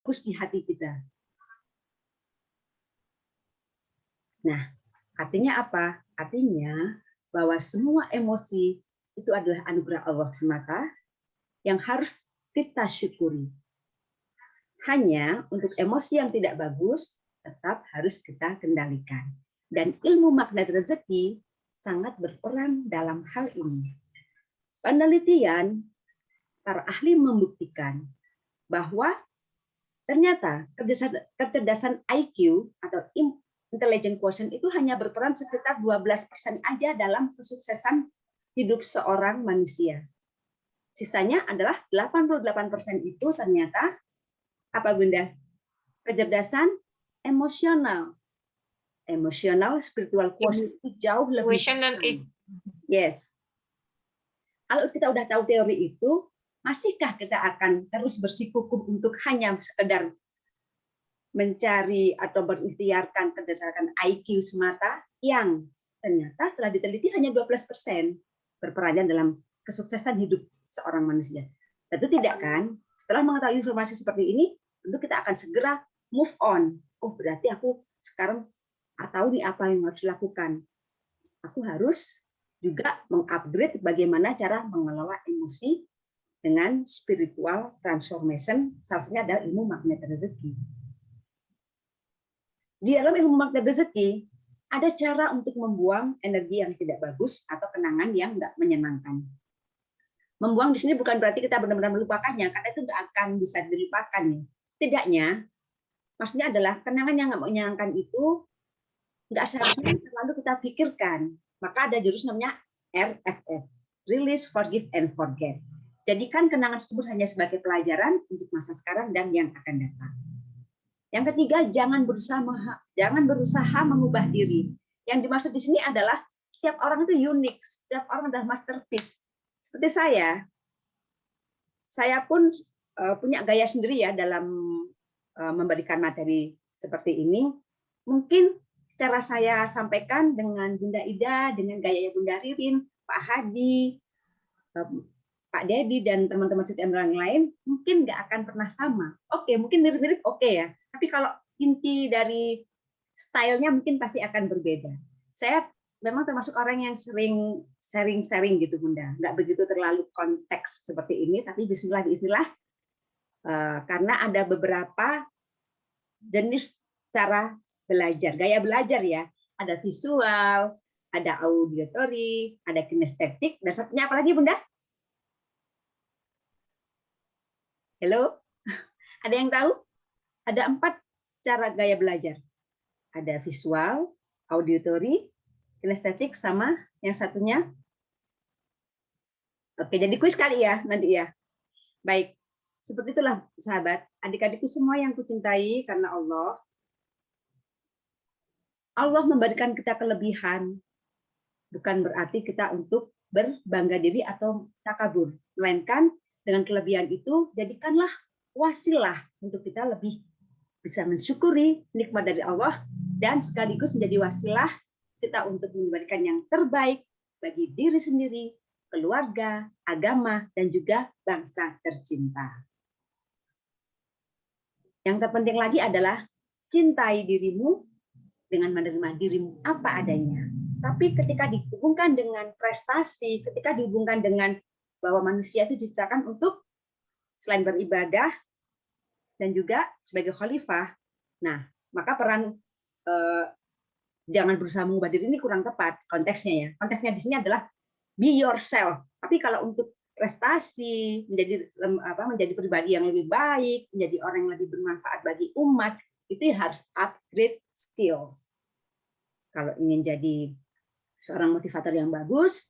bagus di hati kita. Nah, artinya apa? Artinya bahwa semua emosi itu adalah anugerah Allah semata yang harus kita syukuri. Hanya untuk emosi yang tidak bagus tetap harus kita kendalikan. Dan ilmu magnet rezeki sangat berperan dalam hal ini. Penelitian para ahli membuktikan bahwa ternyata kecerdasan IQ atau intelligent quotient itu hanya berperan sekitar 12% aja dalam kesuksesan hidup seorang manusia. Sisanya adalah 88% itu ternyata apa Bunda? Kecerdasan emosional. Emosional spiritual quotient itu jauh lebih tinggi. Yes. Kalau kita udah tahu teori itu, masihkah kita akan terus bersikukuh untuk hanya sekedar mencari atau berikhtiarkan berdasarkan IQ semata yang ternyata setelah diteliti hanya 12% berperan dalam kesuksesan hidup seorang manusia. Tentu tidak kan? Setelah mengetahui informasi seperti ini, tentu kita akan segera move on. Oh, berarti aku sekarang tahu nih apa yang harus dilakukan. Aku harus juga mengupgrade bagaimana cara mengelola emosi dengan spiritual transformation. Salah satunya adalah ilmu magnet rezeki. Di dalam ilmu magnet rezeki, ada cara untuk membuang energi yang tidak bagus atau kenangan yang nggak menyenangkan. Membuang di sini bukan berarti kita benar-benar melupakannya, karena itu nggak akan bisa dilupakan. Setidaknya, maksudnya adalah kenangan yang nggak menyenangkan itu nggak seharusnya terlalu kita pikirkan. Maka ada jurus namanya RFF, Release, Forgive, and Forget. Jadikan kenangan tersebut hanya sebagai pelajaran untuk masa sekarang dan yang akan datang. Yang ketiga, jangan berusaha mengubah diri. Yang dimaksud di sini adalah setiap orang itu unik, setiap orang adalah masterpiece. Seperti saya pun punya gaya sendiri ya dalam memberikan materi seperti ini. Mungkin cara saya sampaikan dengan Bunda Ida, dengan gaya Bunda Ririn, Pak Hadi, Pak Dedi, dan teman-teman CTM yang lain, mungkin nggak akan pernah sama. Oke, mungkin mirip-mirip oke ya. Tapi kalau inti dari stylenya mungkin pasti akan berbeda. Saya memang termasuk orang yang sering sharing gitu Bunda. Nggak begitu terlalu konteks seperti ini, tapi bismillah, karena ada beberapa jenis cara belajar, gaya belajar ya. Ada visual, ada auditory, ada kinestetik, dan satunya apa lagi Bunda? Halo? Ada yang tahu? Ada 4 cara gaya belajar. Ada visual, auditory, kinestetik, sama yang satunya. Oke, jadi kuis kali ya nanti ya. Baik, seperti itulah sahabat, adik-adikku semua yang kucintai karena Allah memberikan kita kelebihan, bukan berarti kita untuk berbangga diri atau takabur, melainkan dengan kelebihan itu jadikanlah wasilah untuk kita lebih bisa mensyukuri nikmat dari Allah dan sekaligus menjadi wasilah kita untuk memberikan yang terbaik bagi diri sendiri, keluarga, agama, dan juga bangsa tercinta. Yang terpenting lagi adalah cintai dirimu dengan menerima dirimu apa adanya. Tapi ketika dihubungkan dengan prestasi, ketika dihubungkan dengan bahwa manusia itu diciptakan untuk selain beribadah dan juga sebagai khalifah, nah maka peran jangan berusaha mengubah diri ini kurang tepat konteksnya ya. Konteksnya di sini adalah be yourself. Tapi kalau untuk prestasi, menjadi pribadi yang lebih baik, menjadi orang yang lebih bermanfaat bagi umat, itu harus upgrade skills. Kalau ingin jadi seorang motivator yang bagus,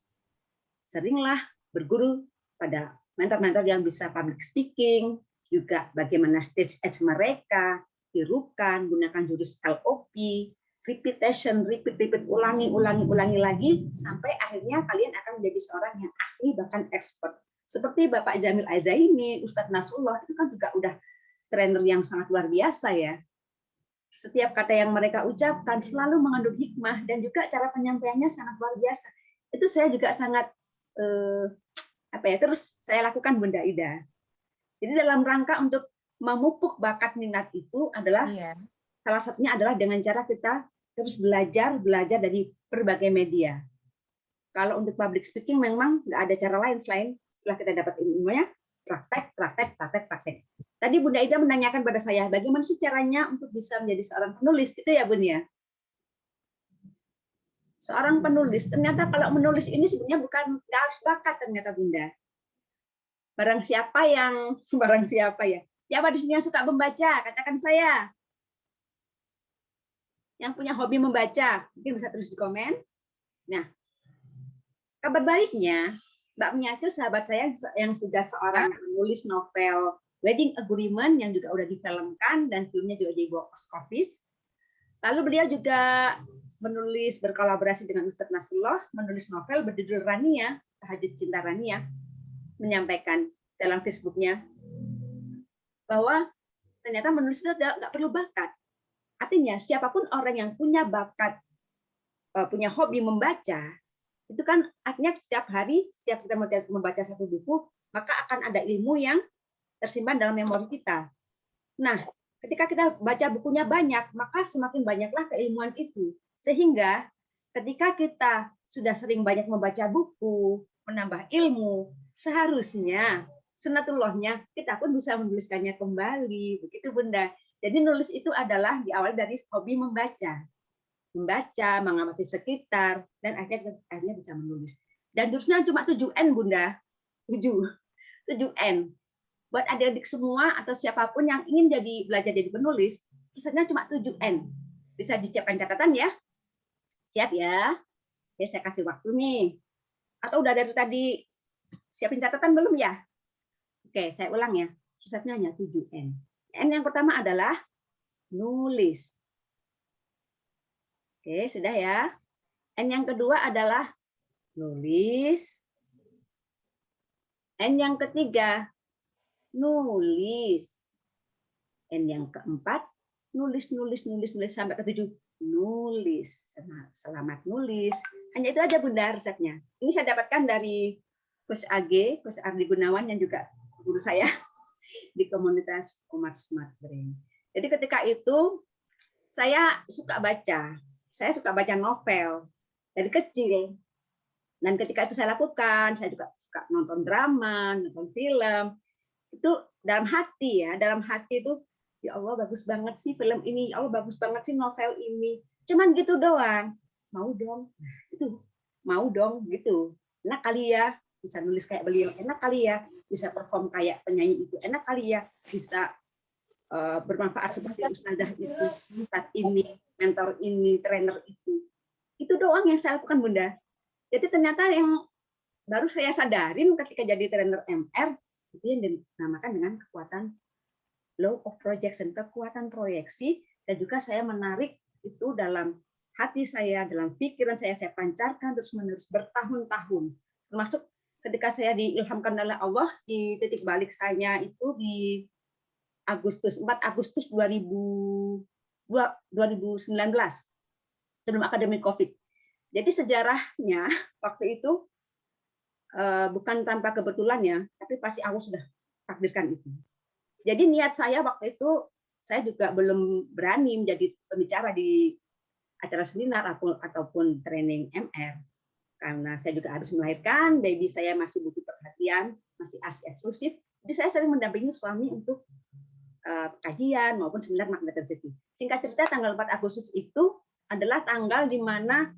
seringlah berguru pada mentor-mentor yang bisa public speaking, juga bagaimana stage edge mereka, tirukan, gunakan jurus LOP, repetition, repeat, ulangi lagi, sampai akhirnya kalian akan menjadi seorang yang ahli, bahkan expert. Seperti Bapak Jamil Al-Zaini, Ustadz Nasrullah, itu kan juga udah trainer yang sangat luar biasa ya. Setiap kata yang mereka ucapkan selalu mengandung hikmah dan juga cara penyampaiannya sangat luar biasa. Itu saya juga sangat terus saya lakukan Bunda Ida. Jadi dalam rangka untuk memupuk bakat minat itu adalah Iya. salah satunya adalah dengan cara kita terus belajar dari berbagai media. Kalau untuk public speaking memang nggak ada cara lain selain setelah kita dapat ilmunya, praktek, praktek, praktek, praktek. Tadi Bunda Ida menanyakan pada saya, bagaimana sih caranya untuk bisa menjadi seorang penulis, gitu ya Bun ya? Seorang penulis, ternyata kalau menulis ini sebenarnya bukan nggak harus bakat ternyata Bunda. Barang siapa yang, barang siapa ya? Siapa di sini yang suka membaca? Katakan saya. Yang punya hobi membaca, mungkin bisa tulis di komen. Nah, kabar baiknya, Mbak Miacu, sahabat saya yang sudah seorang penulis novel Wedding Agreement yang juga udah difilmkan dan filmnya juga jadi box office. Lalu beliau juga menulis berkolaborasi dengan Ustadz Nasrullah, menulis novel berjudul Rania, Tahajud Cinta Rania, menyampaikan dalam Facebooknya bahwa ternyata menulis itu nggak perlu bakat. Artinya siapapun orang yang punya bakat, punya hobi membaca, itu kan artinya setiap hari, setiap kita membaca satu buku, maka akan ada ilmu yang tersimpan dalam memori kita. Nah, ketika kita baca bukunya banyak, maka semakin banyaklah keilmuan itu. Sehingga ketika kita sudah sering banyak membaca buku, menambah ilmu, seharusnya sunatullahnya kita pun bisa menuliskannya kembali. Begitu Bunda. Jadi nulis itu adalah diawali dari hobi membaca. Membaca, mengamati sekitar, dan akhirnya bisa menulis. Dan terusnya cuma 7N Bunda. 7N. Buat adik-adik semua atau siapapun yang ingin belajar jadi penulis, pesannya cuma 7N. Bisa disiapkan catatan ya. Siap ya? Ya saya kasih waktu nih. Atau udah dari tadi siapin catatan belum ya? Oke, saya ulang ya. Sisanya hanya 7N. N yang pertama adalah nulis. Oke, sudah ya. N yang kedua adalah nulis. N yang ketiga, nulis. N yang keempat, nulis sampai ke 7. Nulis. Selamat nulis. Hanya itu aja Bunda resepnya. Ini saya dapatkan dari Coach AG, Coach Ardi Gunawan yang juga guru saya di komunitas Umat Smart Brain. Jadi ketika itu saya suka baca. Saya suka baca novel dari kecil. Dan ketika itu saya lakukan, saya juga suka nonton drama, nonton film. Itu dalam hati ya, dalam hati itu ya Allah bagus banget sih film ini, ya Allah bagus banget sih novel ini. Cuman gitu doang. Mau dong. Nah, itu mau dong gitu. Enak kali ya bisa nulis kayak beliau, enak kali ya bisa perform kayak penyanyi itu, enak kali ya bisa bermanfaat seperti ustazah itu, ustadz ini, mentor ini, trainer itu. Itu doang yang saya lakukan Bunda. Jadi ternyata yang baru saya sadarin ketika jadi trainer MR itu yang dinamakan dengan kekuatan law of projection, kekuatan proyeksi, dan juga saya menarik itu dalam hati saya, dalam pikiran saya pancarkan terus-menerus bertahun-tahun. Termasuk ketika saya diilhamkan oleh Allah di titik balik saya itu di 4 Agustus 2019 sebelum akademi Covid. Jadi sejarahnya waktu itu bukan tanpa kebetulan ya, tapi pasti Allah sudah takdirkan itu. Jadi niat saya waktu itu, saya juga belum berani menjadi pembicara di acara seminar ataupun training MR. Karena saya juga habis melahirkan, baby saya masih butuh perhatian, masih ASI eksklusif. Jadi saya sering mendampingi suami untuk kajian maupun seminar magnet rezeki. Singkat cerita, tanggal 4 Agustus itu adalah tanggal di mana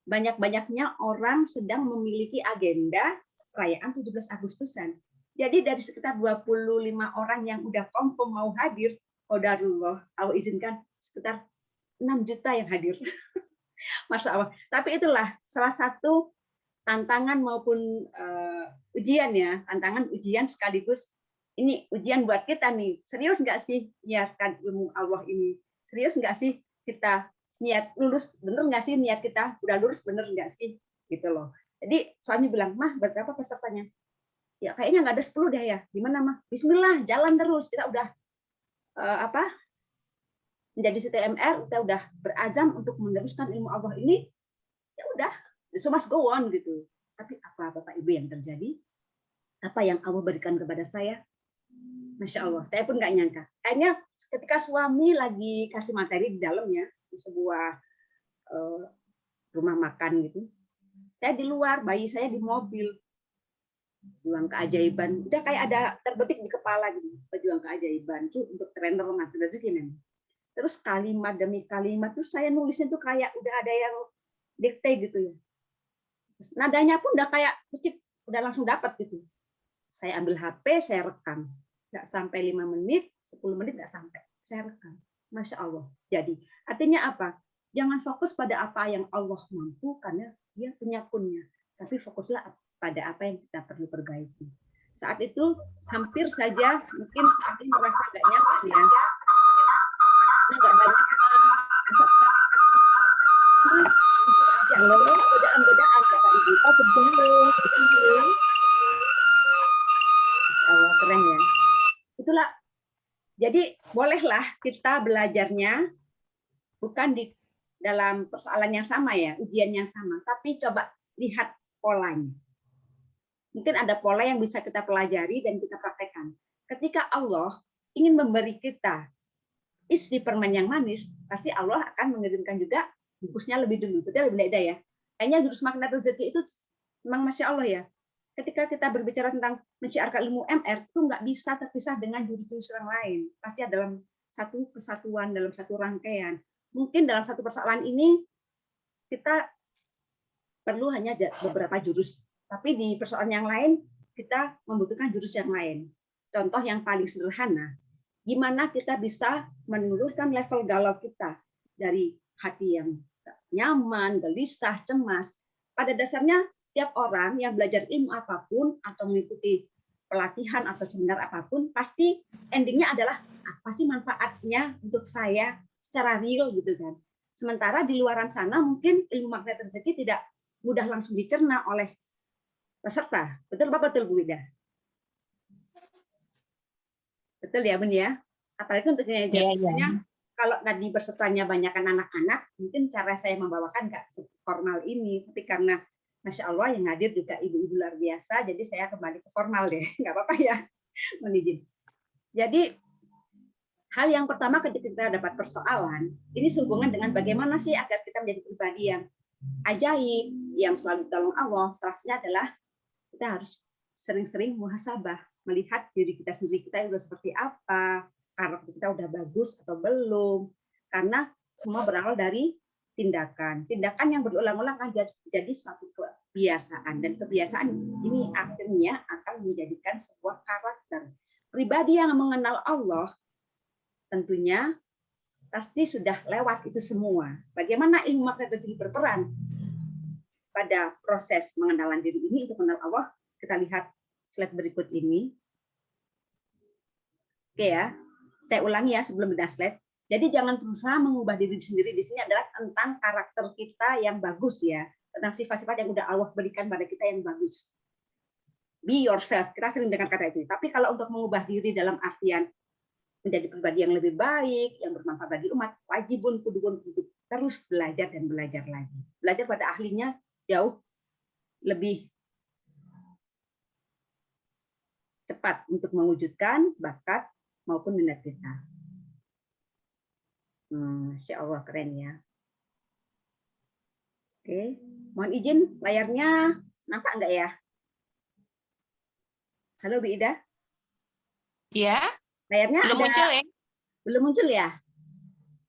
banyak-banyaknya orang sedang memiliki agenda perayaan 17 Agustusan. Jadi dari sekitar 25 orang yang udah confirm mau hadir, qadarullah, Allah izinkan sekitar 6 juta yang hadir. Masya Allah. Tapi itulah salah satu tantangan maupun ujian ya, tantangan ujian sekaligus ini ujian buat kita nih. Serius nggak sih niatkan ilmu Allah ini? Serius nggak sih kita niat lulus, bener nggak sih niat kita udah lulus, bener nggak sih gitu loh. Jadi suami bilang, mah berapa pesertanya? Ya kayaknya nggak ada 10 deh ya. Gimana mah? Bismillah, jalan terus. Kita udah menjadi CTMR, kita udah berazam untuk meneruskan ilmu Allah ini. Ya udah, so must go on gitu. Tapi apa Bapak Ibu yang terjadi? Apa yang Allah berikan kepada saya? Masya Allah, saya pun nggak nyangka. Akhirnya ketika suami lagi kasih materi di dalamnya, di sebuah rumah makan gitu, saya di luar, bayi saya di mobil. Pejuang keajaiban, udah kayak ada terbetik di kepala gitu. Pejuang keajaiban itu untuk trainer ngasih rezeki memang. Terus kalimat demi kalimat tuh saya nulisnya tuh kayak udah ada yang dikte gitu ya. Terus nadanya pun udah kayak udah langsung dapat gitu. Saya ambil HP, saya rekam. Nggak sampai 5 menit, 10 menit nggak sampai. Saya rekam. Masya Allah. Jadi, artinya apa? Jangan fokus pada apa yang Allah mampu, karena dia punya kunnya. Tapi fokuslah pada apa yang kita perlu perbaiki. Saat itu, hampir saja, mungkin saat ini merasa nggak nyaman ya. Nggak banyak godaan-godaan kata ibu. Oh, betul. Oh, keren ya. Itulah. Jadi bolehlah kita belajarnya bukan di dalam persoalan yang sama ya, ujian yang sama, tapi coba lihat polanya. Mungkin ada pola yang bisa kita pelajari dan kita praktekkan. Ketika Allah ingin memberi kita isi permen yang manis, pasti Allah akan mengirimkan juga bungkusnya lebih dulu. Betul beda ya. Kayaknya jurus magnet rezeki itu memang Masya Allah ya. Ketika kita berbicara tentang menciarkan ilmu MR, itu nggak bisa terpisah dengan jurus-jurus yang lain. Pasti dalam satu kesatuan, dalam satu rangkaian. Mungkin dalam satu persoalan ini, kita perlu hanya beberapa jurus. Tapi di persoalan yang lain, kita membutuhkan jurus yang lain. Contoh yang paling sederhana, gimana kita bisa menurunkan level galau kita dari hati yang nyaman, gelisah, cemas. Pada dasarnya, setiap orang yang belajar ilmu apapun atau mengikuti pelatihan atau seminar apapun, pasti endingnya adalah apa sih manfaatnya untuk saya secara real gitu kan. Sementara di luaran sana mungkin ilmu magnet rezeki tidak mudah langsung dicerna oleh peserta. Betul Pak, betul Bu Wida? Betul ya Bun ya? Apalagi untuk ngejajarnya, kalau tadi pesertanya banyakkan anak-anak, mungkin cara saya membawakan nggak formal ini, tapi karena Masya Allah yang hadir juga ibu-ibu luar biasa, jadi saya kembali ke formal deh, nggak apa-apa ya, mohon izin. Jadi hal yang pertama ketika kita dapat persoalan, ini sehubungan dengan bagaimana sih agar kita menjadi pribadi yang ajaib, yang selalu ditolong Allah. Salah satunya adalah kita harus sering-sering muhasabah, melihat diri kita sendiri, kita udah seperti apa, karakter kita udah bagus atau belum, karena semua berawal dari tindakan yang berulang-ulang akan jadi suatu kebiasaan, dan kebiasaan ini akhirnya akan menjadikan sebuah karakter. Pribadi yang mengenal Allah tentunya pasti sudah lewat itu semua. Bagaimana ilmu magnet rezeki berperan pada proses pengenalan diri ini untuk mengenal Allah? Kita lihat slide berikut ini. Oke ya, saya ulangi ya sebelum beda slide. Jadi jangan berusaha mengubah diri sendiri. Di sini adalah tentang karakter kita yang bagus ya, tentang sifat-sifat yang udah Allah berikan pada kita yang bagus. Be yourself. Kita sering dengar kata itu. Tapi kalau untuk mengubah diri dalam artian menjadi pribadi yang lebih baik, yang bermanfaat bagi umat, wajibun kudubun untuk terus belajar dan belajar lagi. Belajar pada ahlinya jauh lebih cepat untuk mewujudkan bakat maupun minat kita. Masya Allah, keren ya. Oke, mohon izin layarnya nampak enggak ya? Halo Bu Ida? Iya. Layarnya belum muncul ya? Belum muncul ya?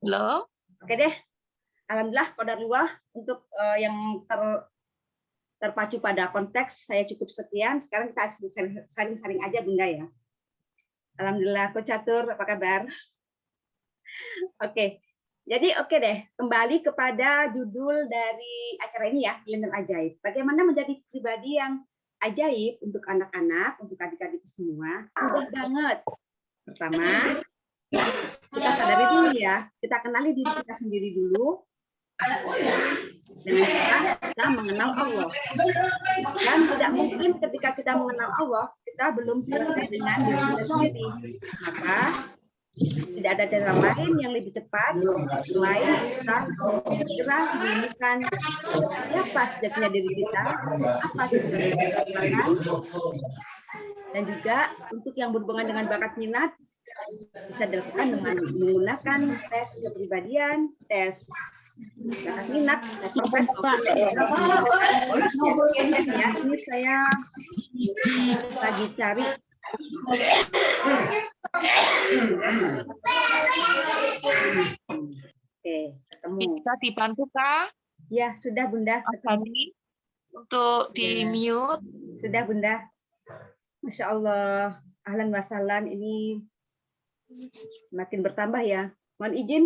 Belum. Oke deh. Alhamdulillah qadarullah untuk yang terpacu pada konteks saya cukup sekian. Sekarang kita saling-saling aja Bunda ya. Alhamdulillah, Coach Catur, apa kabar? Oke. Jadi oke deh, kembali kepada judul dari acara ini ya, Milenial Ajaib. Bagaimana menjadi pribadi yang ajaib untuk anak-anak, untuk adik-adik semua? Mudah banget. Pertama, kita sadari dulu ya, kita kenali diri kita sendiri dulu. Dengan kita mengenal Allah. Dan tidak mungkin ketika kita mengenal Allah, kita belum selesai dengan diri kita sendiri. Maka tidak ada cara lain yang lebih cepat selain kita segera menemukan siapa sejatinya diri kita, apa yang kita lakukan, Dan juga untuk yang berhubungan dengan bakat minat bisa dilakukan dengan menggunakan tes kepribadian, tes bakat minat, tes profes maupun tes ya. Ini saya lagi cari. Oke, ketemu. Bisa dibantu Kak? Ya, sudah Bunda. Tadi untuk di mute. Sudah Bunda. Masya Allah. Ahlan wa sahlan, ini makin bertambah ya. Mohon izin.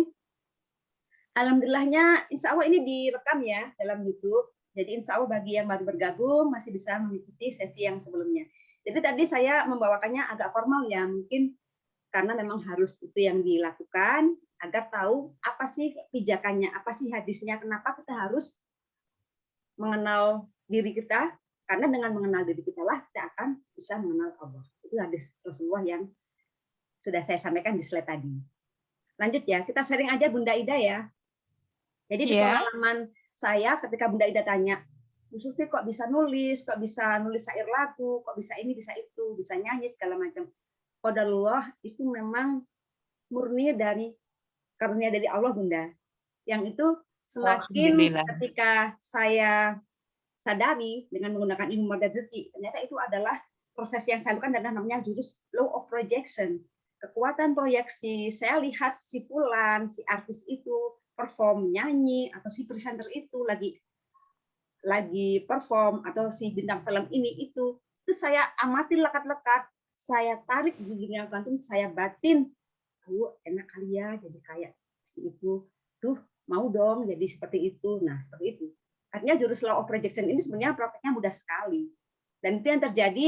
Alhamdulillahnya, insya Allah ini direkam ya dalam YouTube. Jadi insya Allah bagi yang baru bergabung masih bisa mengikuti sesi yang sebelumnya. Jadi tadi saya membawakannya agak formal ya, mungkin karena memang harus itu yang dilakukan agar tahu apa sih pijakannya, apa sih hadisnya, kenapa kita harus mengenal diri kita, karena dengan mengenal diri kita lah kita akan bisa mengenal Allah. Itu hadis Rasulullah yang sudah saya sampaikan di slide tadi. Lanjut ya, kita sharing aja Bunda Ida ya. Jadi di pengalaman saya ketika Bunda Ida tanya, Bu Sufi kok bisa nulis syair lagu, kok bisa ini, bisa itu, bisa nyanyi segala macam. Qadarullah itu memang murni dari karunia dari Allah Bunda. Yang itu semakin ketika saya sadari dengan menggunakan ilmu rezeki, ternyata itu adalah proses yang saya lakukan adalah namanya jurus law of projection. Kekuatan proyeksi, saya lihat si fulan, si artis itu perform nyanyi, atau si presenter itu lagi perform, atau si bintang film ini itu saya amati lekat-lekat, saya tarik di dunia kuantum, saya batin, enak kali ya jadi kayak si itu, mau dong jadi seperti itu. Nah seperti itu. Artinya jurus law of projection ini sebenarnya prakteknya mudah sekali, dan itu yang terjadi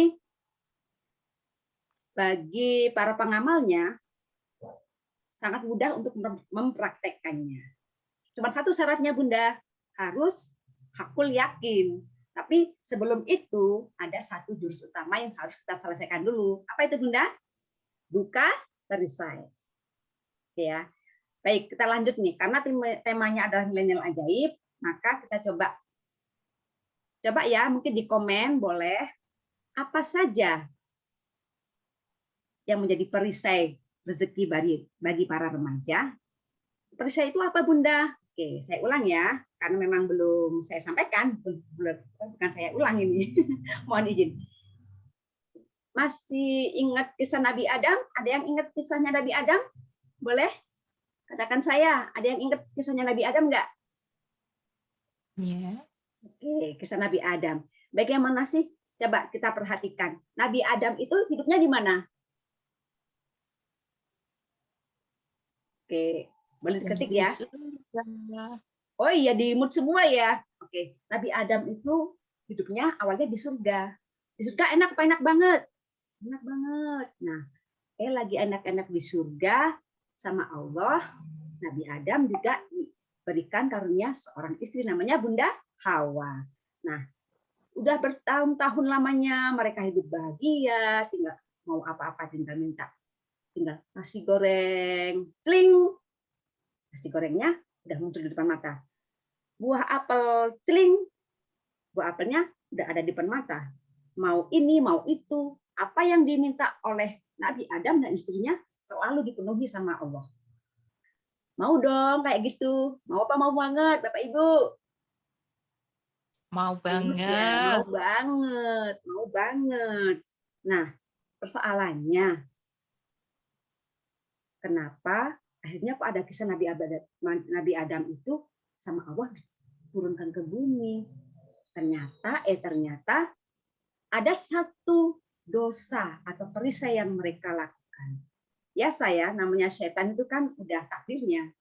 bagi para pengamalnya sangat mudah untuk mempraktekkannya. Cuma satu syaratnya Bunda, harus hakul yakin. Tapi sebelum itu ada satu jurus utama yang harus kita selesaikan dulu. Apa itu Bunda? Buka perisai. Ya. Baik, kita lanjut nih. Karena temanya adalah milenial ajaib, maka kita coba ya, mungkin di komen boleh apa saja yang menjadi perisai rezeki bagi para remaja. Perisai itu apa Bunda? Oke, saya ulang ya, karena memang belum saya sampaikan, bukan saya ulang ini. Mohon izin. Masih ingat kisah Nabi Adam? Ada yang ingat kisahnya Nabi Adam? Boleh? Katakan saya, ada yang ingat kisahnya Nabi Adam nggak? Ya. Oke, kisah Nabi Adam. Baik, yang mana sih? Coba kita perhatikan. Nabi Adam itu hidupnya di mana? Oke, boleh diketik ya. Oh iya, di mood semua ya. Oke, Nabi Adam itu hidupnya awalnya di surga. Di surga enak apa enak banget? Enak banget. Nah, lagi enak-enak di surga sama Allah, Nabi Adam juga diberikan karunia seorang istri namanya Bunda Hawa. Nah, udah bertahun-tahun lamanya mereka hidup bahagia, tinggal mau apa-apa tinggal minta. Tinggal nasi goreng, cling. Nasi gorengnya udah muncul di depan mata. Buah apel, celing. Buah apelnya udah ada di depan mata. Mau ini, mau itu. Apa yang diminta oleh Nabi Adam dan istrinya selalu dipenuhi sama Allah. Mau dong kayak gitu. Mau apa? Mau banget, Bapak Ibu? Mau banget. Ya, mau banget. Nah, persoalannya, kenapa akhirnya kok ada kisah Nabi Adam itu sama Allah turunkan ke bumi? Ternyata ada satu dosa atau perisai yang mereka lakukan. Ya saya, namanya setan itu kan udah takdirnya.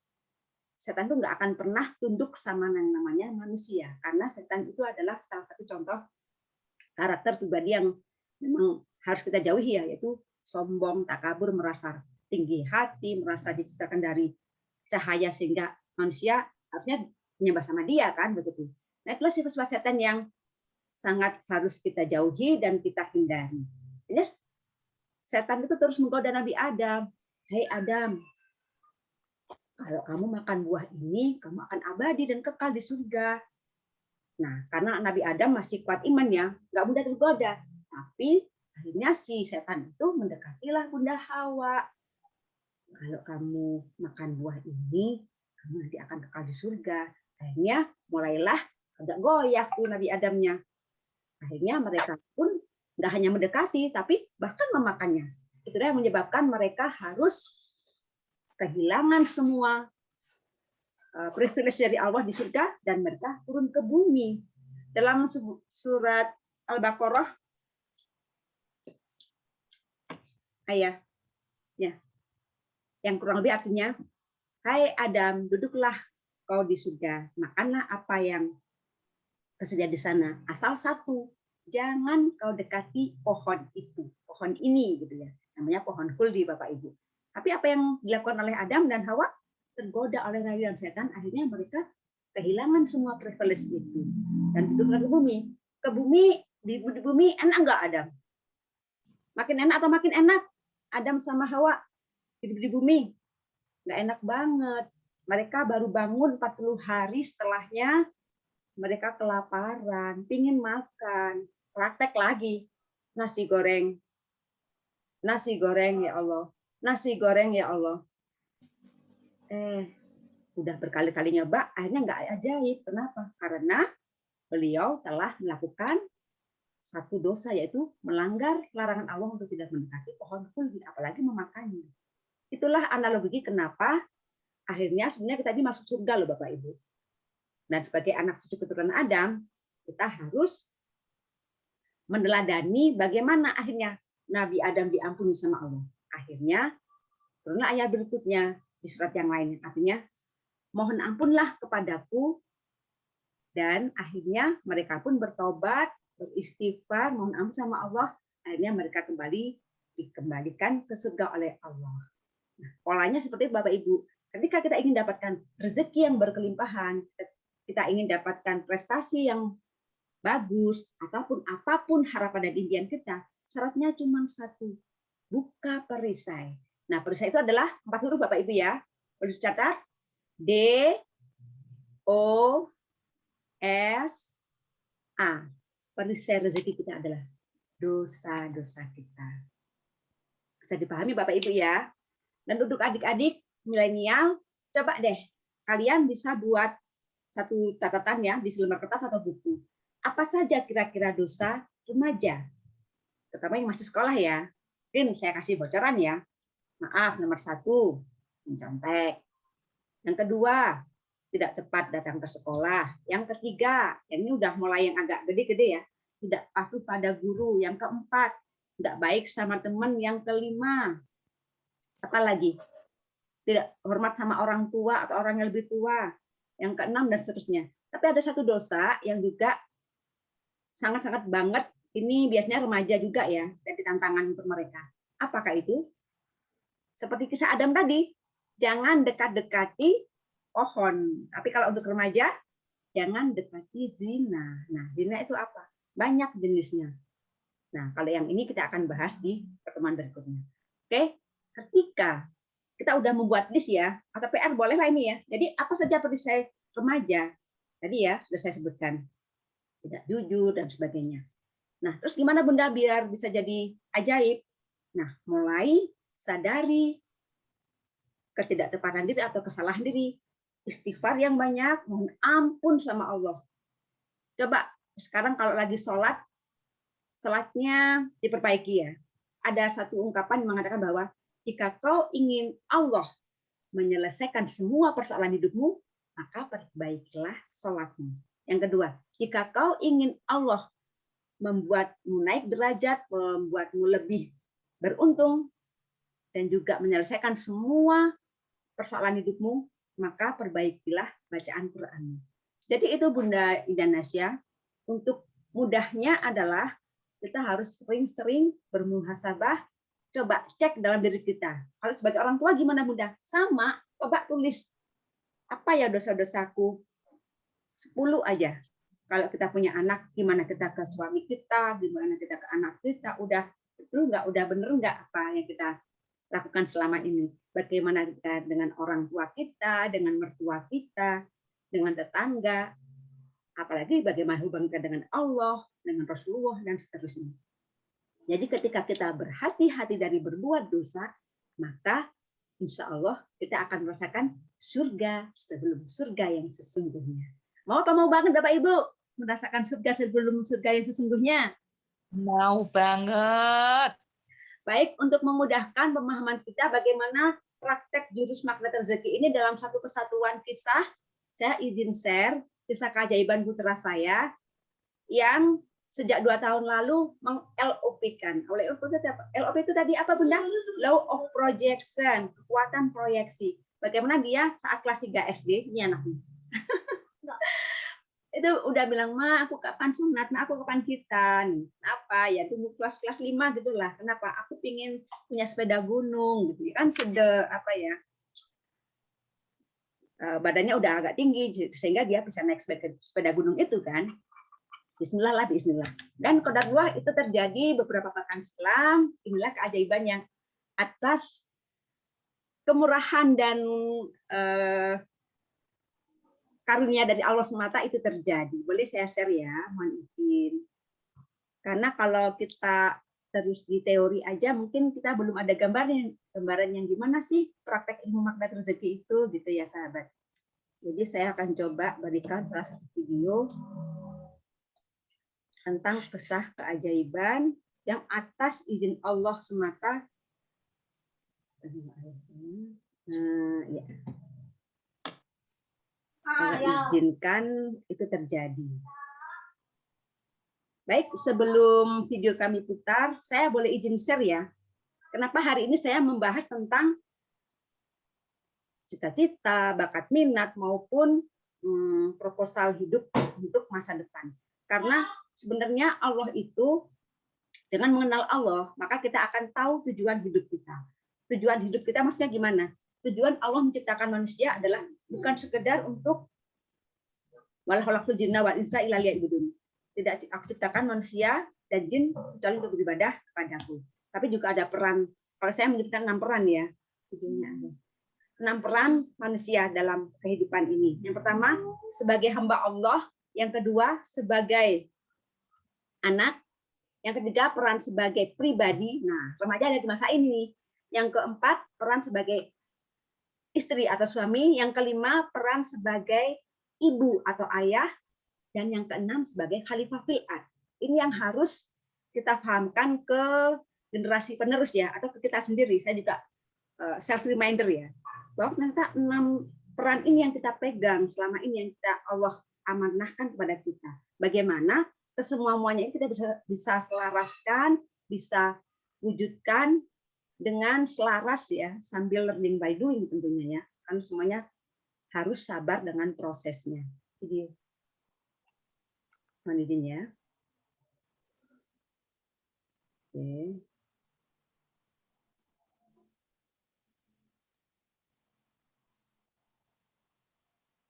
Setan itu nggak akan pernah tunduk sama yang namanya manusia, karena setan itu adalah salah satu contoh karakter pribadi yang memang harus kita jauhi ya, yaitu sombong, takabur, merasa tinggi hati, merasa diciptakan dari cahaya sehingga manusia harusnya menyembah sama dia kan begitu. Nah, itulah sifat-sifat setan yang sangat harus kita jauhi dan kita hindari. Ya, setan itu terus menggoda Nabi Adam. Hei Adam, kalau kamu makan buah ini, kamu akan abadi dan kekal di surga. Nah, karena Nabi Adam masih kuat iman ya, nggak mudah tergoda. Tapi Akhirnya si setan itu mendekatilah Bunda Hawa. Kalau kamu makan buah ini, kamu nanti akan kekal di surga. Akhirnya mulailah agak goyah tuh Nabi Adamnya. Akhirnya mereka pun nggak hanya mendekati, tapi bahkan memakannya. Itulah yang menyebabkan mereka harus kehilangan semua privilege dari Allah di surga dan mereka turun ke bumi. Dalam surat Al-Baqarah ayat ya, yang kurang lebih artinya, hai Adam, duduklah kau di surga, makanlah apa yang tersedia di sana. Asal satu, jangan kau dekati pohon itu, pohon ini gitu ya. Namanya pohon khuldi Bapak Ibu. Tapi apa yang dilakukan oleh Adam dan Hawa? Tergoda oleh rayu dan setan, akhirnya mereka kehilangan semua privilege itu dan diturunkan ke bumi. Ke bumi, di bumi enak nggak Adam? Makin enak atau makin enak? Adam sama Hawa hidup di bumi nggak enak banget. Mereka baru bangun 40 hari setelahnya mereka kelaparan, pingin makan, praktek lagi nasi goreng ya Allah, nasi goreng ya Allah. Udah berkali-kali nyoba, akhirnya nggak ajaib. Kenapa? Karena beliau telah melakukan satu dosa, yaitu melanggar larangan Allah untuk tidak mendekati pohon khuldi, apalagi memakannya. Itulah analogi kenapa akhirnya sebenarnya kita ini masuk surga loh Bapak Ibu. Dan sebagai anak cucu keturunan Adam, kita harus meneladani bagaimana akhirnya Nabi Adam diampuni sama Allah. Akhirnya turunlah ayat berikutnya di surat yang lain. Artinya, mohon ampunlah kepadaku, dan akhirnya mereka pun bertobat, beristighfar, mohon ampun sama Allah. Akhirnya mereka dikembalikan ke surga oleh Allah. Nah, polanya seperti itu Bapak Ibu. Ketika kita ingin dapatkan rezeki yang berkelimpahan, kita ingin dapatkan prestasi yang bagus, ataupun apapun harapan dan impian kita, syaratnya cuma satu, buka perisai. Nah, perisai itu adalah 4 huruf Bapak Ibu ya. Perlu dicatat, D, O, S, A. Perisai rezeki kita adalah dosa-dosa kita. Bisa dipahami Bapak Ibu ya. Dan untuk adik-adik milenial, coba deh kalian bisa buat satu catatan ya di selembar kertas atau buku. Apa saja kira-kira dosa remaja, terutama yang masih sekolah ya. Mungkin saya kasih bocoran ya. Maaf, nomor 1, mencontek. Yang kedua, tidak cepat datang ke sekolah. Yang ketiga, ini udah mulai yang agak gede-gede ya, tidak patuh pada guru. Yang keempat, tidak baik sama teman. Yang kelima, apalagi tidak hormat sama orang tua atau orang yang lebih tua. Yang keenam dan seterusnya. Tapi ada satu dosa yang juga sangat-sangat banget, ini biasanya remaja juga ya, jadi tantangan untuk mereka. Apakah itu? Seperti kisah Adam tadi, jangan dekat-dekati pohon. Tapi kalau untuk remaja, jangan dekati zina. Nah, zina itu apa? Banyak jenisnya. Nah, kalau yang ini kita akan bahas di pertemuan berikutnya. Oke, ketika kita udah membuat list ya, atau PR bolehlah ini ya. Jadi apa saja perisai remaja? Tadi ya, sudah saya sebutkan. Tidak jujur dan sebagainya. Nah, terus gimana Bunda biar bisa jadi ajaib? Nah, mulai sadari ketidaktepatan diri atau kesalahan diri. Istighfar yang banyak, mohon ampun sama Allah. Coba sekarang kalau lagi sholatnya diperbaiki ya. Ada satu ungkapan mengatakan bahwa jika kau ingin Allah menyelesaikan semua persoalan hidupmu, maka perbaikilah sholatmu. Yang kedua, jika kau ingin Allah membuatmu naik derajat, membuatmu lebih beruntung, dan juga menyelesaikan semua persoalan hidupmu, maka perbaikilah bacaan Quranmu. Jadi itu Bunda Idanasya, untuk mudahnya adalah kita harus sering-sering bermuhasabah, coba cek dalam diri kita. Kalau sebagai orang tua gimana Bunda? Sama, coba tulis apa ya dosa-dosaku, 10 aja. Kalau kita punya anak, gimana kita ke suami kita, gimana kita ke anak kita, udah betul nggak, udah bener nggak apa yang kita lakukan selama ini. Bagaimana kita dengan orang tua kita, dengan mertua kita, dengan tetangga, apalagi bagaimana hubungan kita dengan Allah, dengan Rasulullah, dan seterusnya. Jadi ketika kita berhati-hati dari berbuat dosa, maka insya Allah kita akan merasakan surga sebelum surga yang sesungguhnya. Mau apa mau banget Bapak Ibu merasakan surga sebelum surga yang sesungguhnya? Mau banget. Baik, untuk memudahkan pemahaman kita bagaimana praktek jurus magnet rezeki ini dalam satu kesatuan kisah, saya izin share kisah keajaiban putra saya yang sejak 2 tahun lalu meng-LOP-kan. LOP itu tadi apa Bunda? Law of Projection, kekuatan proyeksi. Bagaimana dia saat kelas 3 SD, ini anaknya. Itu udah bilang, "Ma, aku kapan sunat? Nah, aku kapan khitan?" Apa ya, tunggu kelas 5 gitulah. Kenapa? Aku pingin punya sepeda gunung gitu. Kan apa ya? Badannya udah agak tinggi sehingga dia bisa naik sepeda gunung itu kan. Bismillah lah, bismillah. Dan qadarullah itu terjadi beberapa pekan setelah. Inilah keajaiban yang atas kemurahan dan karunia dari Allah semata itu terjadi. Boleh saya share ya, mohon izin. Karena kalau kita terus di teori aja mungkin kita belum ada gambaran yang gimana sih praktek ilmu magnet rezeki itu gitu ya sahabat. Jadi saya akan coba berikan salah satu video tentang kisah keajaiban yang atas izin Allah semata. Ya. Allah izinkan itu terjadi. Baik, sebelum video kami putar, saya boleh izin share ya. Kenapa hari ini saya membahas tentang cita-cita, bakat minat, maupun proposal hidup untuk masa depan. Karena sebenarnya Allah itu, dengan mengenal Allah, maka kita akan tahu tujuan hidup kita. Tujuan hidup kita maksudnya gimana? Tujuan Allah menciptakan manusia adalah bukan sekedar untuk wala khalaqtul jinna wal insa illa liya'budun. Tidak aku ciptakan manusia dan jin kecuali untuk beribadah kepadaku. Tapi juga ada peran, kalau saya menyebutkan 6 peran ya, tujuannya 6 peran manusia dalam kehidupan ini. Yang pertama, sebagai hamba Allah. Yang kedua, sebagai anak. Yang ketiga, peran sebagai pribadi. Nah, remaja ada di masa ini. Yang keempat, peran sebagai istri atau suami. Yang kelima, peran sebagai ibu atau ayah. Dan yang keenam, sebagai khalifah fil ard. Ini yang harus kita pahamkan ke generasi penerus ya, atau ke kita sendiri. Saya juga self reminder ya, bahwa ternyata 6 peran ini yang kita pegang selama ini, yang kita Allah amanahkan kepada kita. Bagaimana kesemuanya ini kita bisa selaraskan, bisa wujudkan dengan selaras ya, sambil learning by doing tentunya ya. Kan semuanya harus sabar dengan prosesnya. Jadi mohon izin ya. Oke.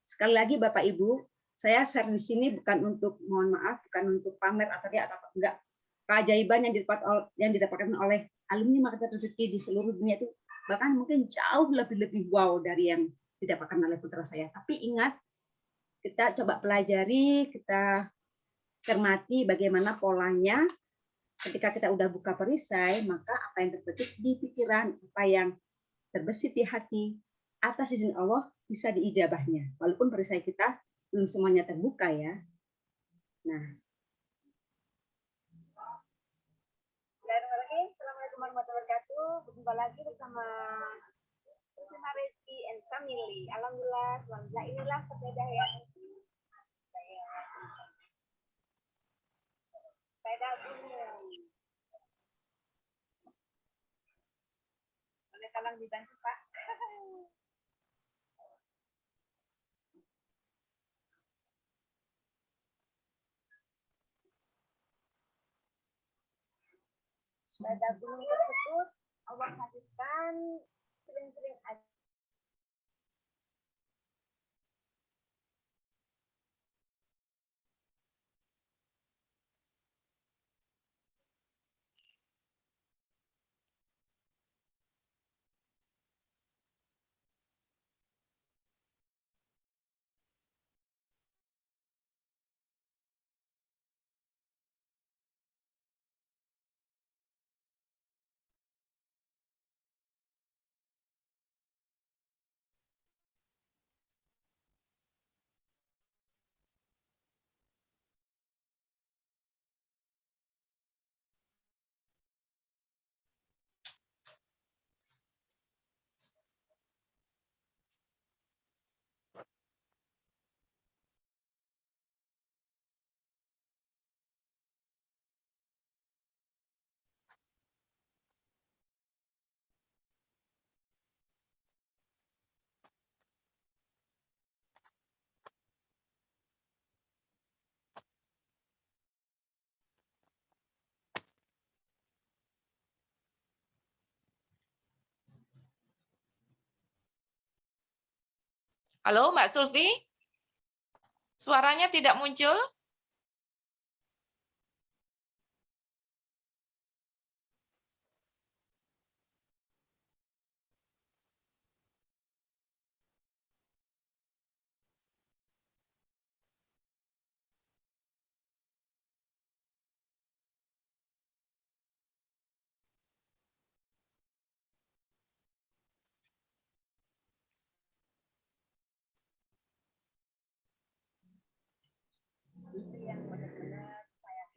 Sekali lagi Bapak Ibu, saya share di sini bukan untuk, mohon maaf, bukan untuk pamer atau enggak. Keajaiban yang didapatkan oleh alumni magnet rezeki di seluruh dunia itu bahkan mungkin jauh lebih wow dari yang didapatkan oleh putra saya. Tapi ingat, kita coba pelajari, kita cermati bagaimana polanya. Ketika kita udah buka perisai, maka apa yang terbetik di pikiran, apa yang terbesit di hati, atas izin Allah bisa diijabahnya. Walaupun perisai kita belum semuanya terbuka ya. Nah, Assalamualaikum warahmatullahi wabarakatuh. Berjumpa lagi bersama Reski and Family. Alhamdulillah, inilah sepeda yang sepeda gunung. Boleh tolong dibantu Pak? Sepeda gunung tersebut Allah hadirkan sering-sering aja. Halo, Mbak Sulfi? Suaranya tidak muncul?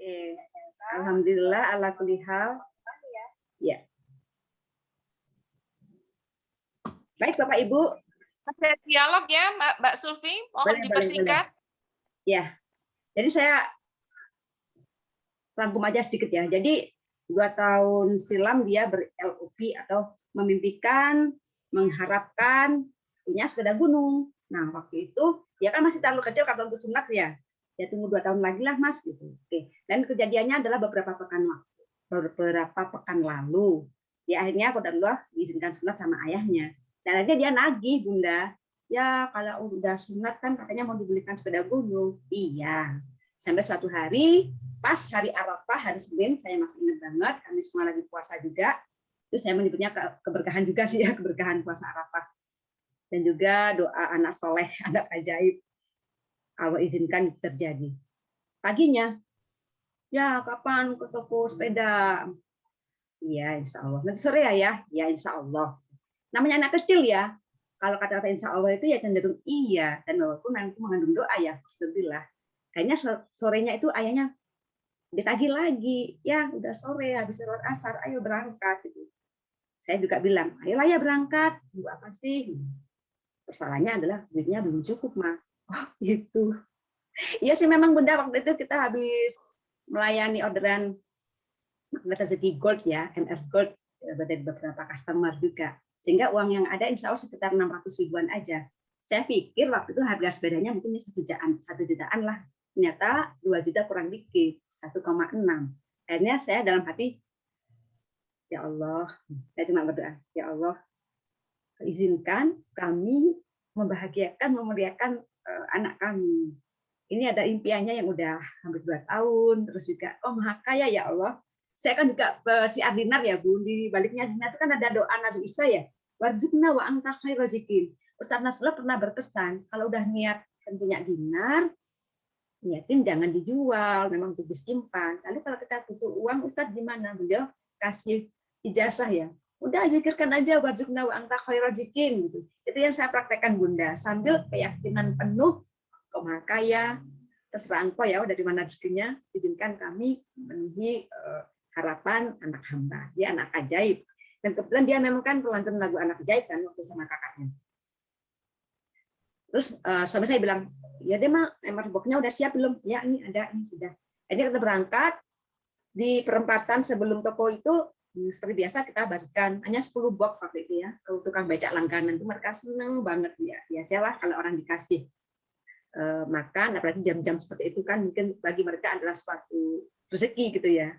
Oke. Alhamdulillah ala kulli hal. Ya. Baik Bapak Ibu. Ada dialog ya, Mbak Sulfi? Mohon Boleh. dipersingkat. Ya. Jadi saya rangkum aja sedikit ya. Jadi 2 tahun silam dia ber-LOP atau memimpikan, mengharapkan punya sepeda gunung. Nah, waktu itu dia kan masih terlalu kecil kata untuk sunat ya. Ya tunggu 2 tahun lagi lah Mas gitu. Oke. Dan kejadiannya adalah beberapa pekan lalu. Dia akhirnya qadarullah diizinkan sunat sama ayahnya. Dan akhirnya dia nagih Bunda. Ya kalau udah sunat kan katanya mau dibelikan sepeda gunung. Iya. Sampai suatu hari pas hari Arafah, hari Senin, saya masih ingat banget, kami semua lagi puasa juga. Itu saya menyebutnya keberkahan juga sih ya, keberkahan puasa Arafah. Dan juga doa anak soleh, anak ajaib. Allah izinkan itu terjadi. Paginya, ya kapan ke toko sepeda? Iya, insya Allah. Nanti sore ya insya Allah. Namanya anak kecil ya. Kalau kata-kata insya Allah itu ya cenderung iya. Dan walaupun nanti mengandung doa ya, alhamdulillah. Kayaknya sorenya itu ayahnya ditagih lagi, ya udah sore habis sholat asar, ayo berangkat gitu. Saya juga bilang, ayolah ya berangkat. Bu apa sih? Persoalannya adalah duitnya belum cukup, mah. Oh gitu. Iya sih memang Bunda, waktu itu kita habis melayani orderan Magnet Rezeki Gold ya, MR Gold dari beberapa customer juga. Sehingga uang yang ada insya Allah sekitar 600 ribuan aja. Saya pikir waktu itu harga sepedanya mungkin 1 jutaan lah. Ternyata 2 juta kurang dikit, 1,6. Akhirnya saya dalam hati, ya Allah, saya cuma berdoa, ya Allah, izinkan kami membahagiakan, memuliakan anak kami. Ini ada impiannya yang udah hampir 2 tahun, terus juga, oh maha kaya ya Allah. Saya kan juga siar dinar ya Bu, di baliknya dinar itu kan ada doa Nabi Isa ya, warzuqna wa anta khairur raziqin. Ustaz Nasrullah pernah berpesan, kalau udah niat punya dinar, niatin jangan dijual, memang untuk disimpan. Lalu kalau kita butuh uang, Ustaz gimana? Beliau kasih ijazah ya. Udah zikirkan aja warzuqna wa anta khairur raziqin gitu. Itu yang saya praktekkan Bunda, sambil keyakinan penuh kau maha kaya, terserah engkau ya dari mana rezekinya, izinkan kami memenuhi harapan anak hamba. Dia anak ajaib. Dan kebetulan dia memang kan pelantun lagu anak ajaib kan waktu sama kakaknya. Terus suami saya bilang, ya deh mak, emang boxnya udah siap belum? Ya ini ada, ini sudah. Ini kita berangkat di perempatan sebelum toko itu seperti biasa kita bagikan hanya 10 box waktu itu ya ke tukang becak langganan itu mereka seneng banget ya. Biasalah kalau orang dikasih makan, apalagi jam-jam seperti itu kan mungkin bagi mereka adalah suatu rezeki gitu ya.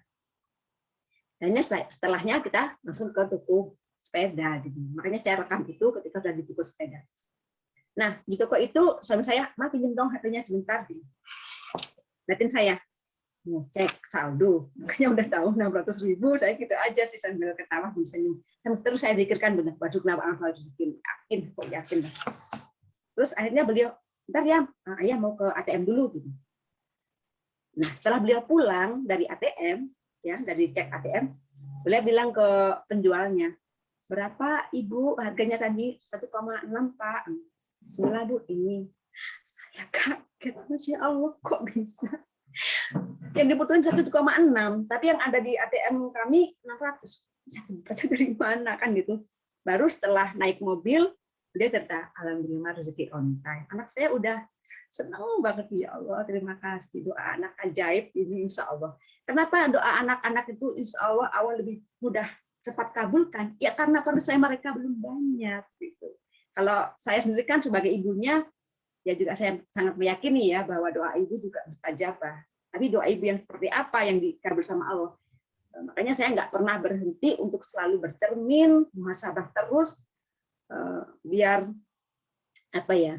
Dan setelahnya kita langsung ke toko sepeda gitu. Makanya saya rekam itu ketika sudah di toko sepeda. Nah di toko itu suami saya, "Ma pinjam dong HP-nya sebentar." Lihatin saya, mau cek saldo, makanya udah tahu 600 ribu, saya gitu aja sih sambil ketawa senyum. Terus saya zikirkan benar, wajib nawang yakin, kok yakin. Terus akhirnya beliau, "Ntar ya, ayah mau ke ATM dulu." Gitu. Nah, setelah beliau pulang dari ATM, ya dari cek ATM, beliau bilang ke penjualnya, "Berapa Ibu harganya tadi?" 1,6 Pak. Bismillah Bu, ini. Saya kaget, Masya Allah kok bisa. Yang dibutuhin 1,6, tapi yang ada di ATM kami 600. Dari mana kan gitu. Baru setelah naik mobil, dia cerita, alhamdulillah rezeki on time. Anak saya udah senang banget, ya Allah, terima kasih. Doa anak ajaib ini insya Allah. Kenapa doa anak-anak itu insya Allah awal lebih mudah cepat kabulkan? Ya karena pada saya mereka belum banyak. Gitu. Kalau saya sendiri kan sebagai ibunya, ya juga saya sangat meyakini ya bahwa doa ibu juga mustajabah. Tapi doa ibu yang seperti apa yang dikabul sama Allah? Makanya saya nggak pernah berhenti untuk selalu bercermin, muhasabah terus, biar apa ya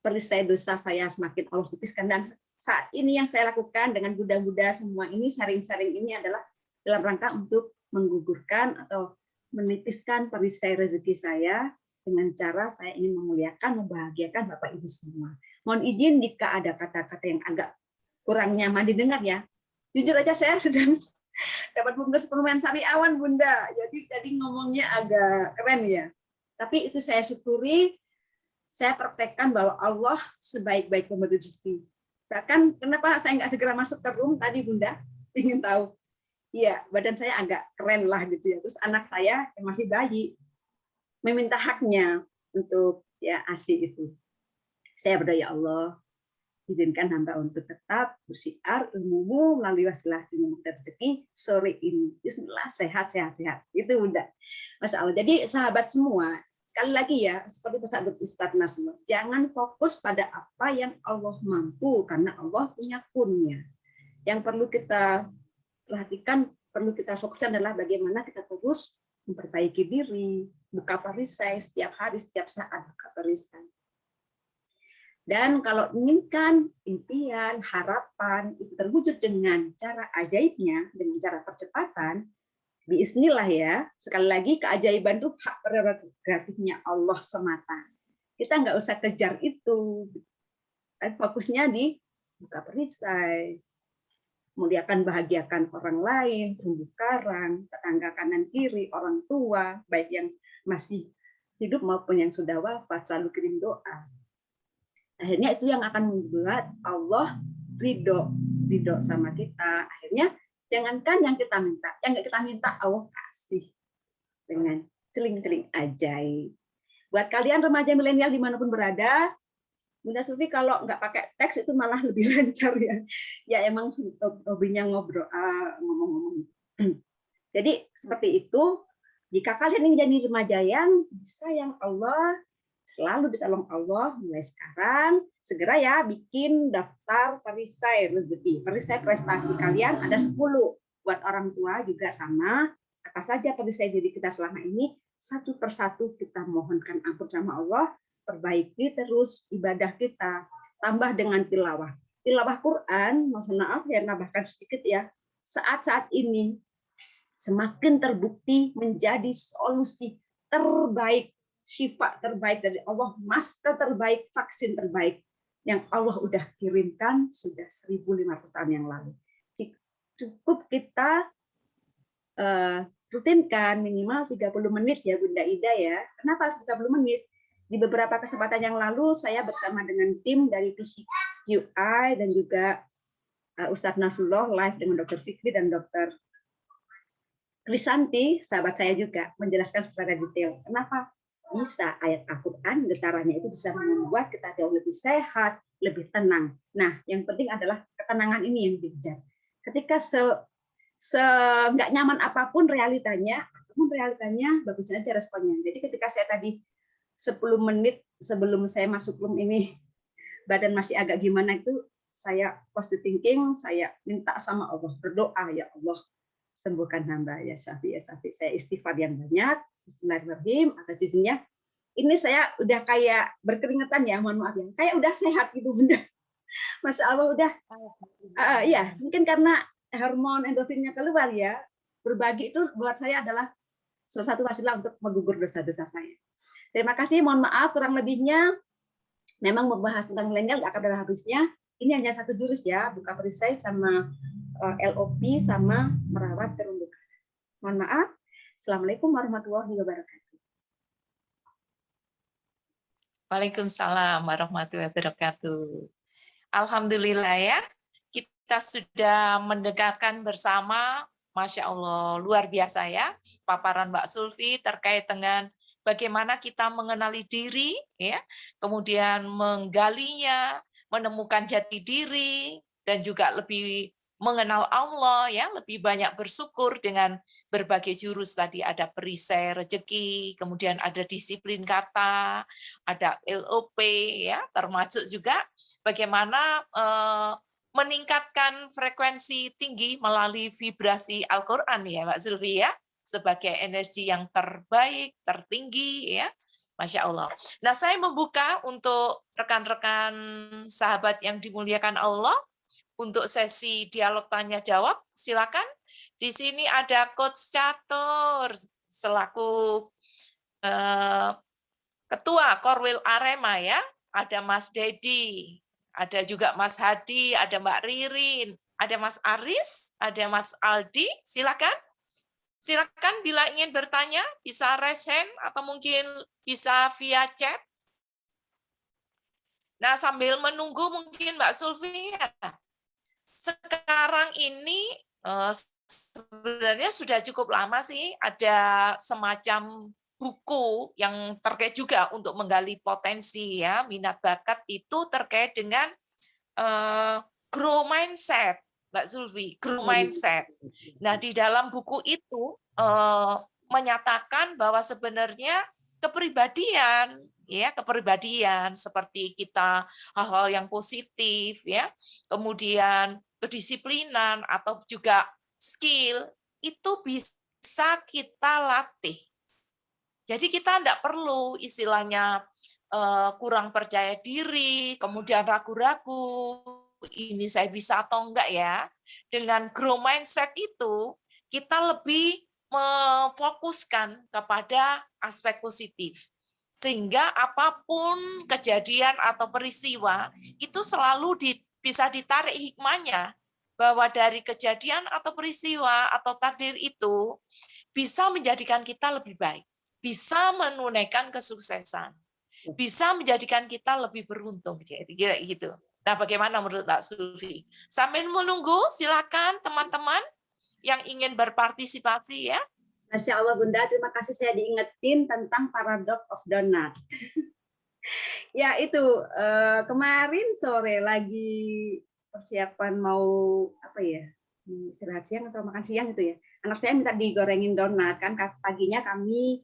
perisai dosa saya semakin Allah tipiskan. Dan saat ini yang saya lakukan dengan Bunda-Bunda semua ini, sharing-sharing ini adalah dalam rangka untuk menggugurkan atau menipiskan perisai rezeki saya dengan cara saya ingin memuliakan, membahagiakan Bapak Ibu semua. Mohon izin jika ada kata-kata yang agak kurang nyaman didengar ya. Jujur aja saya sudah dapat bungkus permen sari awan Bunda. Jadi tadi ngomongnya agak keren ya. Tapi itu saya syukuri, saya praktekkan bahwa Allah sebaik-baik pemberi rezeki. Bahkan kenapa saya nggak segera masuk ke room tadi Bunda? Ingin tahu. Iya, badan saya agak keren lah gitu ya. Terus anak saya yang masih bayi meminta haknya untuk ya ASI itu. Saya berdoa, ya Allah, izinkan hamba untuk tetap bersiar ilmumu melalui wasilah ilmu dan rezeki sore ini. Bismillah, sehat. Itu Bunda. Masya Allah. Jadi sahabat semua, sekali lagi ya, seperti pesan Ustadz Nasrullah, jangan fokus pada apa yang Allah mampu, karena Allah punya kunnya. Yang perlu kita perhatikan, perlu kita fokuskan adalah bagaimana kita terus memperbaiki diri, buka perisai setiap hari, setiap saat buka perisai. Dan kalau inginkan impian, harapan itu terwujud dengan cara ajaibnya, dengan cara percepatan, biiznillah ya, sekali lagi keajaiban itu hak prerogatifnya Allah semata. Kita nggak usah kejar itu, fokusnya di buka perisai, muliakan bahagiakan orang lain, terumbu karang, tetangga kanan kiri, orang tua, baik yang masih hidup maupun yang sudah wafat, selalu kirim doa. Akhirnya itu yang akan membuat Allah ridho sama kita. Akhirnya jangankan yang kita minta, yang nggak kita minta Allah kasih dengan celing-celing ajaib. Buat kalian remaja milenial dimanapun berada, Bunda Sufi kalau nggak pakai teks itu malah lebih lancar ya. Ya emang hobinya ngobrol, ngomong-ngomong. Jadi seperti itu. Jika kalian ingin jadi remaja yang disayang Allah, selalu ditolong Allah mulai sekarang, segera ya bikin daftar perisai rezeki. Perisai prestasi kalian ada 10. Buat orang tua juga sama. Apa saja perisai diri kita selama ini, satu persatu kita mohonkan ampun sama Allah. Perbaiki terus ibadah kita, tambah dengan tilawah. Tilawah Quran, mohon maaf ya, nambahkan sedikit ya. Saat-saat ini semakin terbukti menjadi solusi terbaik, syifa terbaik dari Allah, masker terbaik, vaksin terbaik yang Allah udah kirimkan sudah 1.500 tahun yang lalu. Cukup kita rutinkan minimal 30 menit ya Bunda Ida ya. Kenapa 30 menit? Di beberapa kesempatan yang lalu saya bersama dengan tim dari PCQI dan juga Ustadz Nasrullah live dengan Dr. Fikri dan Dr. Krisanti, sahabat saya juga, menjelaskan secara detail. Kenapa bisa ayat Al-Quran, getarannya itu bisa membuat kita jauh lebih sehat, lebih tenang. Nah, yang penting adalah ketenangan ini yang dikejar. Ketika nggak nyaman apapun realitanya bagus aja responnya. Jadi ketika saya tadi 10 menit sebelum saya masuk room ini, badan masih agak gimana itu, saya positive thinking, saya minta sama Allah, berdoa, ya Allah, sembuhkan hamba, ya Syafi, ya Syafi. Saya istighfar yang banyak, bismillahirrahmanirrahim, atas izinnya. Ini saya udah kayak berkeringetan ya, mohon maaf ya, kayak udah sehat gitu Bunda. Masya Allah udah, ya mungkin karena hormon endorfinnya keluar ya, berbagi itu buat saya adalah salah satu wasilah untuk menggugur dosa-dosa saya. Terima kasih, mohon maaf kurang lebihnya. Memang membahas tentang milenial nggak akan ada habisnya. Ini hanya satu jurus ya, buka perisai sama LOP sama merawat terumbu karang. Mohon maaf. Assalamualaikum warahmatullahi wabarakatuh. Waalaikumsalam warahmatullahi wabarakatuh. Alhamdulillah ya, kita sudah mendengarkan bersama, Masya Allah, luar biasa ya, paparan Mbak Sulfi terkait dengan bagaimana kita mengenali diri, ya, kemudian menggalinya, menemukan jati diri, dan juga lebih mengenal Allah, ya, lebih banyak bersyukur dengan berbagai jurus tadi, ada perisai rezeki, kemudian ada disiplin kata, ada LOP, ya, termasuk juga bagaimana meningkatkan frekuensi tinggi melalui vibrasi Al-Quran ya Mbak Zulfi ya, sebagai energi yang terbaik, tertinggi ya, Masya Allah. Nah, saya membuka untuk rekan-rekan sahabat yang dimuliakan Allah untuk sesi dialog tanya jawab. Silakan. Di sini ada Coach Catur selaku Ketua Korwil Arema ya, ada Mas Dedi, ada juga Mas Hadi, ada Mbak Ririn, ada Mas Aris, ada Mas Aldi, silakan. Silakan bila ingin bertanya, bisa raise hand atau mungkin bisa via chat. Nah, sambil menunggu mungkin Mbak Sulfi, sekarang ini sebenarnya sudah cukup lama sih ada semacam buku yang terkait juga untuk menggali potensi ya minat bakat itu terkait dengan grow mindset, Mbak Zulfi, grow mindset. Nah, di dalam buku itu menyatakan bahwa sebenarnya kepribadian ya, kepribadian seperti kita hal-hal yang positif ya, kemudian kedisiplinan atau juga skill itu bisa kita latih. Jadi kita tidak perlu istilahnya kurang percaya diri, kemudian ragu-ragu, ini saya bisa atau enggak ya. Dengan grow mindset itu, kita lebih memfokuskan kepada aspek positif. Sehingga apapun kejadian atau peristiwa, itu selalu bisa ditarik hikmahnya, bahwa dari kejadian atau peristiwa atau takdir itu, bisa menjadikan kita lebih baik, bisa menunaikan kesuksesan, bisa menjadikan kita lebih beruntung, jadi gitu. Nah, bagaimana menurut Mbak Sulfi? Sambil menunggu, silakan teman-teman yang ingin berpartisipasi ya. Masya Allah Bunda, terima kasih saya diingetin tentang paradox of donut. Ya itu kemarin sore lagi persiapan mau apa ya, istirahat siang atau makan siang gitu ya. Anak saya minta digorengin donat kan, paginya kami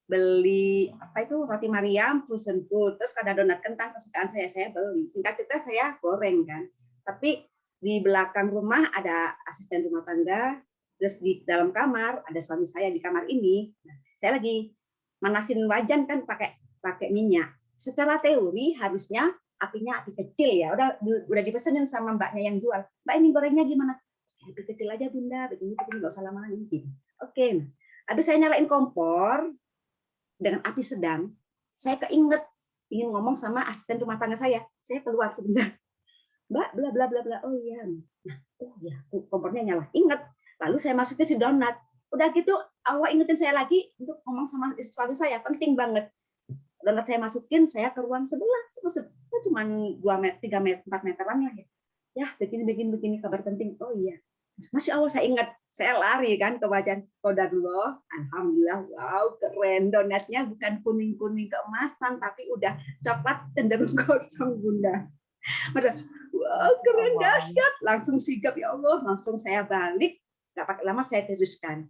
beli apa itu roti Mariam frozen food, terus ada donat kentang kesukaan saya beli. Singkat cerita saya goreng kan, tapi di belakang rumah ada asisten rumah tangga, terus di dalam kamar ada suami saya di kamar ini. Nah, saya lagi manasin wajan kan pakai minyak. Secara teori harusnya apinya api kecil ya, udah dipesenin sama mbaknya yang jual. Mbak ini gorengnya gimana? Api kecil aja Bunda, begini nggak usah lama lagi. Oke, habis saya nyalain kompor dengan api sedang, saya keinget ingin ngomong sama asisten rumah tangga saya keluar sebentar, Mbak, bla bla bla bla, oh iya, nah, oh ya, kompornya nyala, inget, lalu saya masukin si donat, udah gitu, Allah ingetin saya lagi untuk ngomong sama suami saya, penting banget, donat saya masukin, saya ke ruang sebelah, cuma 2 meter, 3 meter, 4 meteran lah ya, begini, kabar penting, oh iya, Masya Allah saya ingat, saya lari kan ke wajan Qadarullah. Alhamdulillah, wow keren donatnya, bukan kuning-kuning keemasan tapi udah coklat cenderung gosong Bunda. Wow keren, dahsyat, langsung sigap ya Allah, langsung saya balik, nggak pakai lama saya teruskan.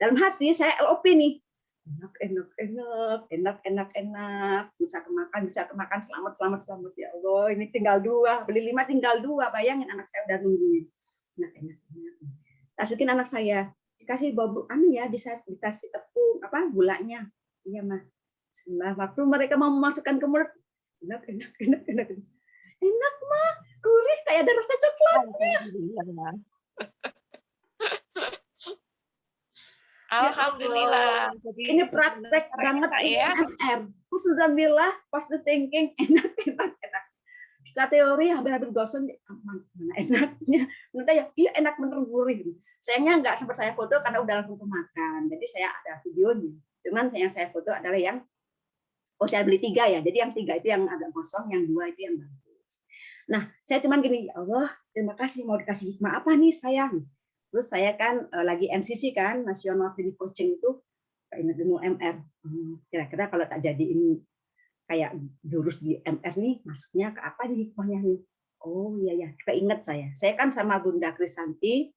Dalam hati saya LOP nih, enak, bisa kemakan, selamat ya Allah, ini tinggal 2, beli 5 tinggal 2, bayangin anak saya udah nungguin. Enak. Masukin anak saya, dikasih bubuk ya, dikasih tepung gulanya. Iya mah. Setelah waktu mereka mau memasukkan ke mulut, enak. Enak mah, gurih kayak ada rasa coklatnya. Alhamdulillah. Jadi, ini praktek banget ya. UMR. Alhamdulillah, positive thinking, enak. Secara teori hampir gosong, mana enaknya. Nanti ya, iya enak bener gurih. Sayangnya nggak sempat saya foto karena udah langsung kemakan. Jadi saya ada videonya. Cuman yang saya foto adalah yang, saya beli 3 ya. Jadi yang 3 itu yang agak gosong, yang 2 itu yang bagus. Nah, saya cuman gini, ya Allah, terima kasih, mau dikasih hikmah apa nih sayang. Terus saya kan lagi NCC kan, National Clinic Coaching itu, ilmu MR. Kira-kira kalau tak jadi ini kayak jurus di MR nih, masuknya ke apa nih hikmahnya nih? Oh iya ya, keinget saya. Saya kan sama Bunda Krisanti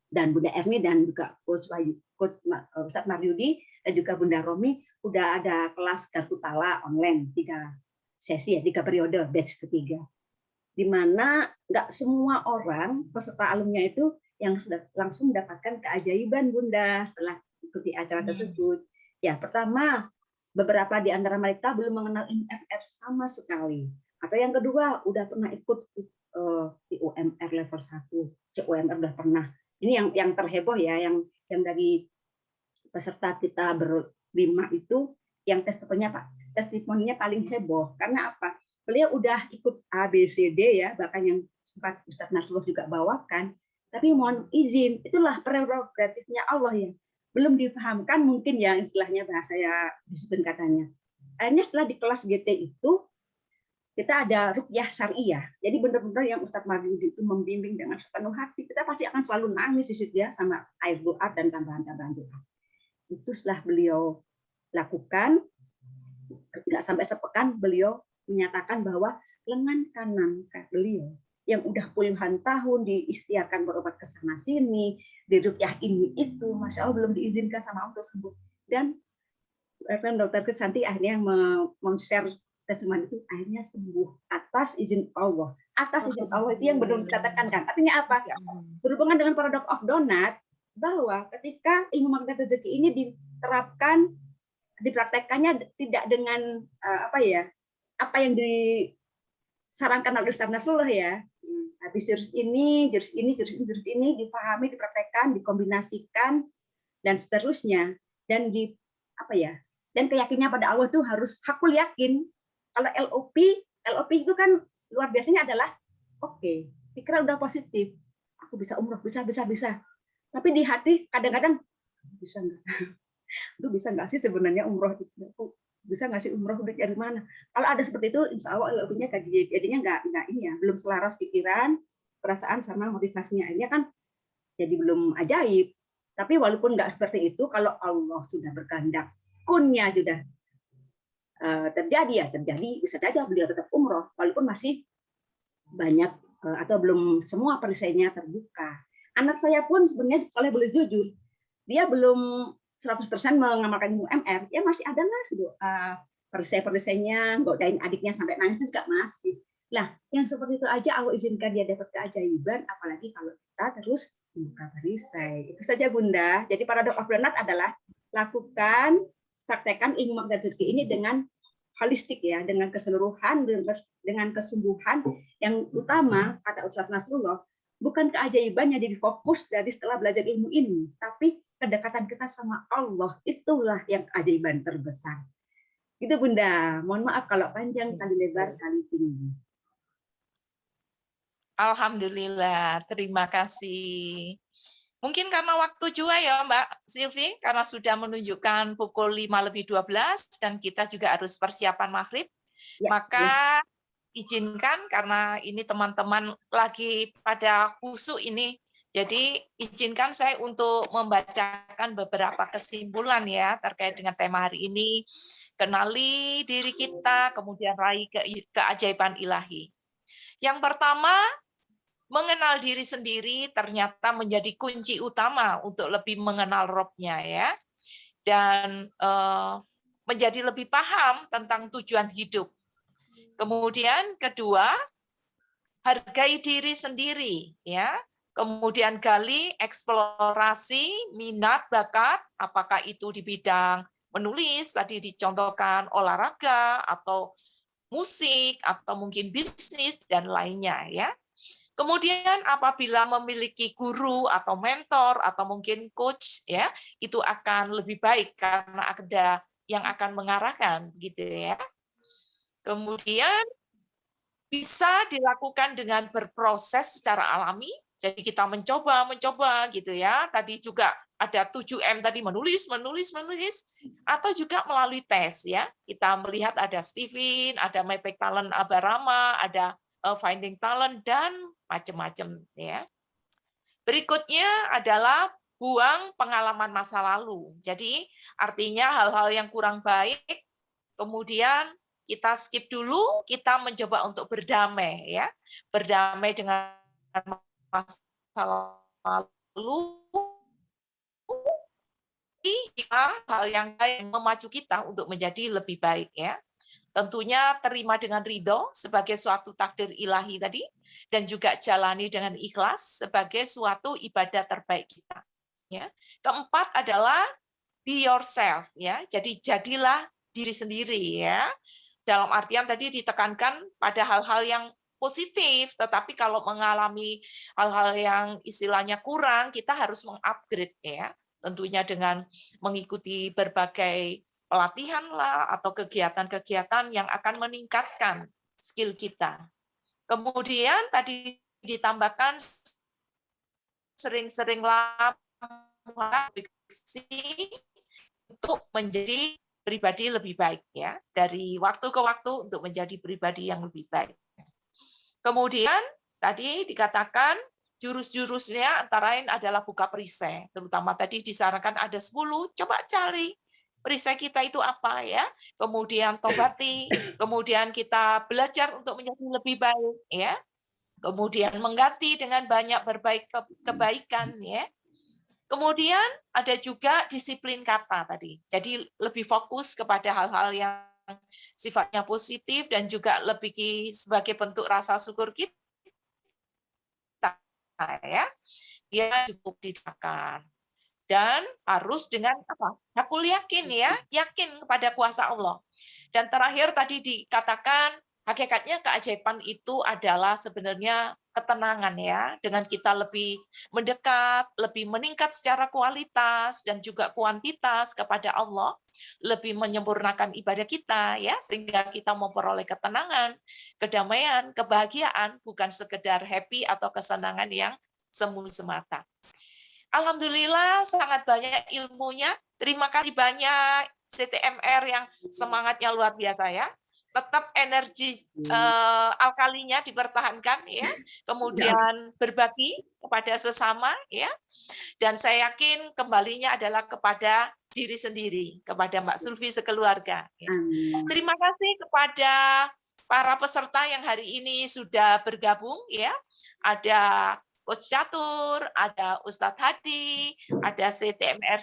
dan Bunda Erni dan juga Coach Ustadz Maryudi dan juga Bunda Romi udah ada kelas Garputala online 3 sesi ya, 3 periode batch ketiga. Di mana nggak semua orang peserta alumni itu yang sudah langsung mendapatkan keajaiban Bunda setelah ikuti acara tersebut. Ya, pertama beberapa di antara mereka belum mengenal MMR sama sekali. Atau yang kedua, udah pernah ikut UMR level 1, CUMR udah pernah. Ini yang terheboh ya, yang dari peserta kita berlima itu, yang testimoninya paling heboh. Karena apa? Beliau udah ikut A, B, C, D ya, bahkan yang sempat Ustaz Nasrullah juga bawakan. Tapi mohon izin, itulah prerogatifnya Allah ya. Belum dipahamkan mungkin ya istilahnya bahasa ya disiplin katanya. Akhirnya setelah di kelas GT itu kita ada ruqyah syariah. Jadi benar-benar yang Ustadz Maryudi itu membimbing dengan sepenuh hati. Kita pasti akan selalu nangis di situ ya sama air doa dan tambahan-tambahan doa. Itu setelah beliau lakukan, tidak sampai sepekan beliau menyatakan bahwa lengan kanan beliau yang udah puluhan tahun diikhtiarkan berobat ke sana sini, di ruqyah ini itu, masya Allah belum diizinkan sama Allah sembuh. Dan Dr. Krisanti akhirnya men-share testimoni itu akhirnya sembuh atas izin Allah. Atas izin Allah itu yang benar dikatakan kan. Artinya apa? Berhubungan dengan paradox of donut, bahwa ketika ilmu magnet rezeki ini diterapkan, dipraktekkannya tidak dengan apa yang disarankan oleh Ustaz Nasrullah ya. Habis jurus ini dipahami, dipraktekkan, dikombinasikan dan seterusnya, dan dan keyakinan pada Allah itu harus hakul yakin. Kalau LOP itu kan luar biasanya adalah oke, pikiran udah positif, aku bisa umroh, bisa. Tapi di hati kadang-kadang bisa nggak? Itu bisa nggak sih sebenarnya umroh itu? Bisa nggak sih umroh duit dari mana? Kalau ada seperti itu, insya Allah LOP-nya jadinya nggak ini ya, belum selaras pikiran, perasaan sama motivasinya. Ini kan jadi belum ajaib. Tapi walaupun nggak seperti itu, kalau Allah sudah berkehendak, kunnya sudah terjadi, bisa saja beliau tetap umroh, walaupun masih banyak atau belum semua perisainya terbuka. Anak saya pun sebenarnya kalau boleh jujur, dia belum 100% mengamalkan ilmu MR, ya masih ada lah doa perisai-perisainya, godain adiknya sampai nangis itu juga masih. Lah, yang seperti itu aja Allah izinkan dia dapat keajaiban, apalagi kalau kita terus membuka perisai. Itu saja Bunda. Jadi paradox of donut adalah lakukan, praktekkan ilmu magnet rezeki ini dengan holistik ya, dengan keseluruhan, dengan kesembuhan. Yang utama kata Ustaz Nasrullah, bukan keajaiban yang jadi fokus dari setelah belajar ilmu ini, tapi kedekatan kita sama Allah, itulah yang keajaiban terbesar. Itu Bunda. Mohon maaf kalau panjang, kali lebar, kali tinggi. Alhamdulillah, terima kasih. Mungkin karena waktu juga ya Mbak Silvi, karena sudah menunjukkan pukul 5:12 dan kita juga harus persiapan maghrib, Ya, maka izinkan karena ini teman-teman lagi pada khusyuk ini, jadi izinkan saya untuk membacakan beberapa kesimpulan ya terkait dengan tema hari ini, kenali diri kita, kemudian raih keajaiban ilahi. Yang pertama, mengenal diri sendiri ternyata menjadi kunci utama untuk lebih mengenal Robnya ya, dan menjadi lebih paham tentang tujuan hidup. Kemudian kedua, hargai diri sendiri ya. Kemudian gali eksplorasi minat bakat, apakah itu di bidang menulis, tadi dicontohkan olahraga atau musik atau mungkin bisnis dan lainnya ya. Kemudian apabila memiliki guru atau mentor atau mungkin coach ya, itu akan lebih baik karena ada yang akan mengarahkan gitu ya. Kemudian bisa dilakukan dengan berproses secara alami. Jadi kita mencoba gitu ya. Tadi juga ada 7M tadi menulis atau juga melalui tes ya. Kita melihat ada Steven, ada My Peak Talent Abarama, ada Finding Talent dan macam-macam ya. Berikutnya adalah buang pengalaman masa lalu. Jadi artinya hal-hal yang kurang baik kemudian kita skip dulu, kita mencoba untuk berdamai ya. Berdamai dengan masa lalu, hal yang memacu kita untuk menjadi lebih baik ya. Tentunya terima dengan ridho sebagai suatu takdir ilahi tadi, dan juga jalani dengan ikhlas sebagai suatu ibadah terbaik kita. Ya. Keempat adalah be yourself ya. Jadi jadilah diri sendiri ya. Dalam artian tadi ditekankan pada hal-hal yang positif, tetapi kalau mengalami hal-hal yang istilahnya kurang, kita harus mengupgrade ya. Tentunya dengan mengikuti berbagai pelatihan lah atau kegiatan-kegiatan yang akan meningkatkan skill kita. Kemudian tadi ditambahkan sering-sering untuk menjadi pribadi lebih baik ya, dari waktu ke waktu untuk menjadi pribadi yang lebih baik. Kemudian tadi dikatakan jurus-jurusnya antara lain adalah buka perisai, terutama tadi disarankan ada 10, coba cari perisai kita itu apa ya, kemudian tobati, kemudian kita belajar untuk menjadi lebih baik ya, kemudian mengganti dengan banyak kebaikan ya. Kemudian ada juga disiplin kata tadi. Jadi lebih fokus kepada hal-hal yang sifatnya positif dan juga lebih sebagai bentuk rasa syukur kita ya. Dia cukup didapatkan. Dan harus dengan apa? Aku yakin ya, yakin kepada kuasa Allah. Dan terakhir tadi dikatakan hakikatnya keajaiban itu adalah sebenarnya ketenangan ya, dengan kita lebih mendekat, lebih meningkat secara kualitas dan juga kuantitas kepada Allah, lebih menyempurnakan ibadah kita ya, sehingga kita memperoleh ketenangan, kedamaian, kebahagiaan, bukan sekedar happy atau kesenangan yang semu semata. Alhamdulillah sangat banyak ilmunya. Terima kasih banyak CTMR yang semangatnya luar biasa ya. Tetap energi alkalinya dipertahankan ya. Kemudian berbagi kepada sesama ya. Dan saya yakin kembalinya adalah kepada diri sendiri, kepada Mbak Sulfi sekeluarga. Ya. Terima kasih kepada para peserta yang hari ini sudah bergabung ya. Ada Coach Catur, ada Ustadz Hadi, ada CTMR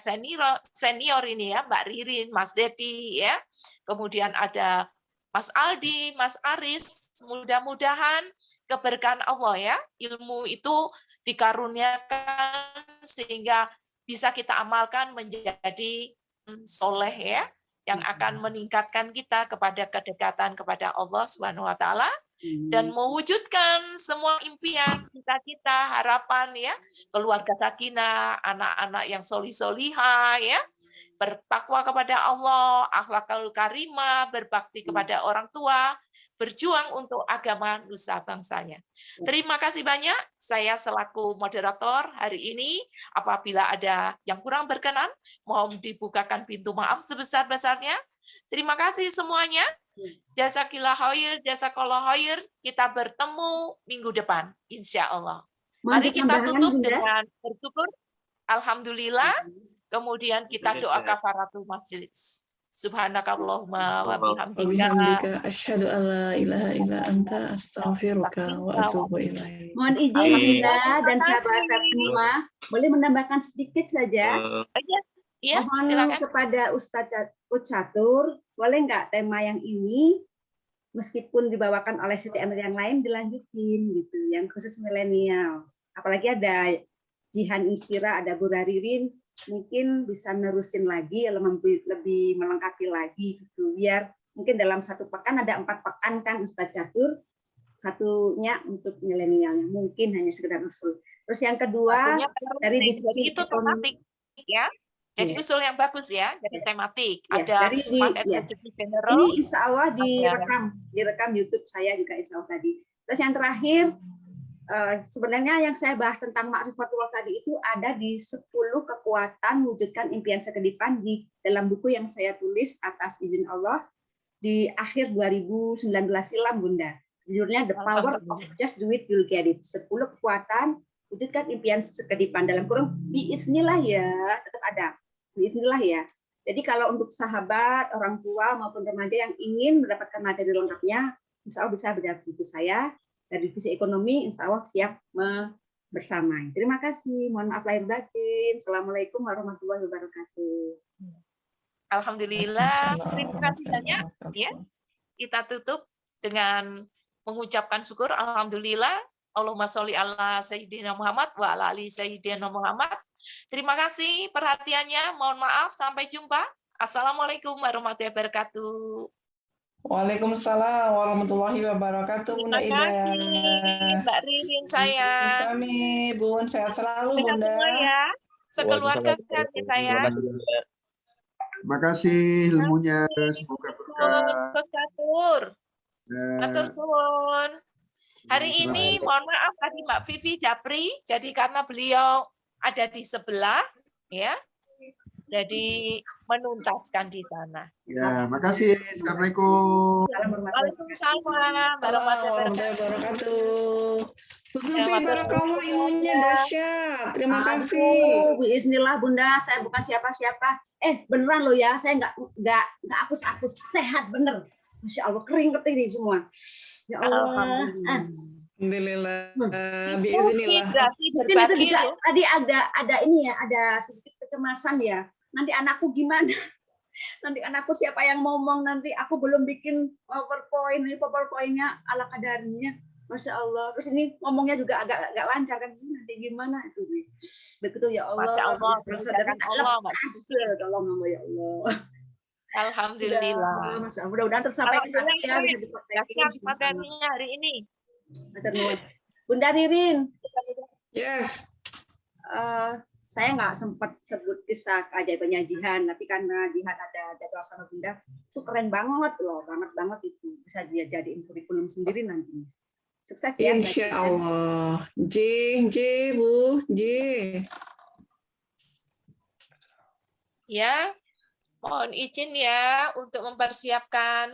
senior ini ya, Mbak Ririn, Mas Dedi ya. Kemudian ada Mas Aldi, Mas Aris. Mudah-mudahan keberkahan Allah ya, ilmu itu dikaruniakan sehingga bisa kita amalkan menjadi soleh ya, yang akan meningkatkan kita kepada kedekatan kepada Allah Subhanahu wa taala. Dan mewujudkan semua impian, cita-cita, harapan ya, keluarga sakinah, anak-anak yang solih-solihah ya, bertakwa kepada Allah, akhlakul karimah, berbakti kepada orang tua, berjuang untuk agama nusa bangsanya. Terima kasih banyak, saya selaku moderator hari ini, apabila ada yang kurang berkenan, mohon dibukakan pintu maaf sebesar-besarnya. Terima kasih semuanya. Jazakillah khair, jazakallah khair. Kita bertemu minggu depan, insya Allah. Mari kita tutup dengan bersyukur. Alhamdulillah. Kemudian kita doa kafaratul majelis. Subhanakallahumma wa bihamdika asyhadu an la ilaha illa anta astaghfiruka wa atubu ilaik. Mohon izin Bunda dan sahabat-sahabat semua, boleh menambahkan sedikit saja. Iya, mohon silakan. Kepada Ustadz Catur, boleh nggak tema yang ini meskipun dibawakan oleh CTM yang lain dilanjutin gitu, yang khusus milenial. Apalagi ada Jihan Insyira, ada Bu Ririn, mungkin bisa nerusin lagi, lebih melengkapi lagi gitu. Biar mungkin dalam satu pekan ada 4 pekan kan Ustadz Catur, satunya untuk milenialnya, mungkin hanya sekedar usul. Terus yang kedua dari divisi itu tematik ya. Jadi usul yang bagus ya, dari tematik. Ya, ada dari general. Ini insya Allah direkam YouTube saya juga insya Allah tadi. Terus yang terakhir, sebenarnya yang saya bahas tentang ma'rifatullah tadi itu ada di 10 kekuatan wujudkan impian sekedipan di dalam buku yang saya tulis atas izin Allah di akhir 2019 silam Bunda. Judulnya The Power of Just Do It You'll Get It. 10 kekuatan wujudkan impian sekedipan, dalam kurung biiznillah ya, tetap ada. Biiznillah ya. Jadi kalau untuk sahabat, orang tua maupun remaja yang ingin mendapatkan materi lengkapnya, insya Allah bisa berdapat buku saya dari divisi ekonomi, insya Allah siap bersamai. Terima kasih. Mohon maaf lahir batin. Assalamualaikum warahmatullahi wabarakatuh. Alhamdulillah. Terima kasih banyak. Ya, kita tutup dengan mengucapkan syukur. Alhamdulillah. Allahumma sholli ala Sayyidina Muhammad wa ala ali Sayyidina Muhammad. Terima kasih perhatiannya. Mohon maaf. Sampai jumpa. Assalamualaikum warahmatullahi wabarakatuh. Waalaikumsalam warahmatullahi wabarakatuh, Bunda Terima Ida. kasih, Mbak Rin, sayang. Kami, Bun, sehat selalu, Sehat Bunda. semua ya. Sekeluarga sehat ya, sayang. Terima kasih ilmunya, semoga berkah. Tur. Ya, Matur suwun. Hari ini mohon maaf tadi Mbak Vivi Japri, jadi karena beliau ada di sebelah, ya, jadi menuntaskan di sana. ya, makasih. Assalamualaikum. Waalaikumsalam warahmatullahi Warahmatullahi wabarakatuh. Bu Sufi, matur barakallah, suwun. ilmunya dahsyat. Terima kasih. Aduh, Bismillah Bunda, saya bukan siapa-siapa. Beneran loh ya, saya nggak hapus-hapus, sehat bener. Masya Allah, kering nih semua. Ya Allah. Alhamdulillah. Itu Biiznillah. berarti Mungkin itu berbagi juga loh. tadi ada ini ya, ada sedikit kecemasan ya. Nanti anakku gimana? Nanti anakku siapa yang ngomong nanti? Aku belum bikin PowerPoint, ini PowerPoint-nya ala kadarnya. Masya Allah. Terus ini ngomongnya juga agak lancar kan? Nanti gimana itu? Begitu ya Allah. Masya Allah, Saudara tak Allah, lepas. Tolong Allah ya Allah. Alhamdulillah. Masya Allah. Mudah-mudahan tersampaikan Alhamdulillah, ya, bisa dipraktekin. dahsyat materinya hari ini. Bunda Ririn, Yes. saya nggak sempat sebut kisah keajaibannya Jihan, tapi karena Jihan ada jadwal sama Bunda, itu keren banget loh, banget itu. Bisa dia jadiin kurikulum sendiri nantinya. Sukses ya. Insya Allah. J, Bu, J. Ya, mohon izin ya untuk mempersiapkan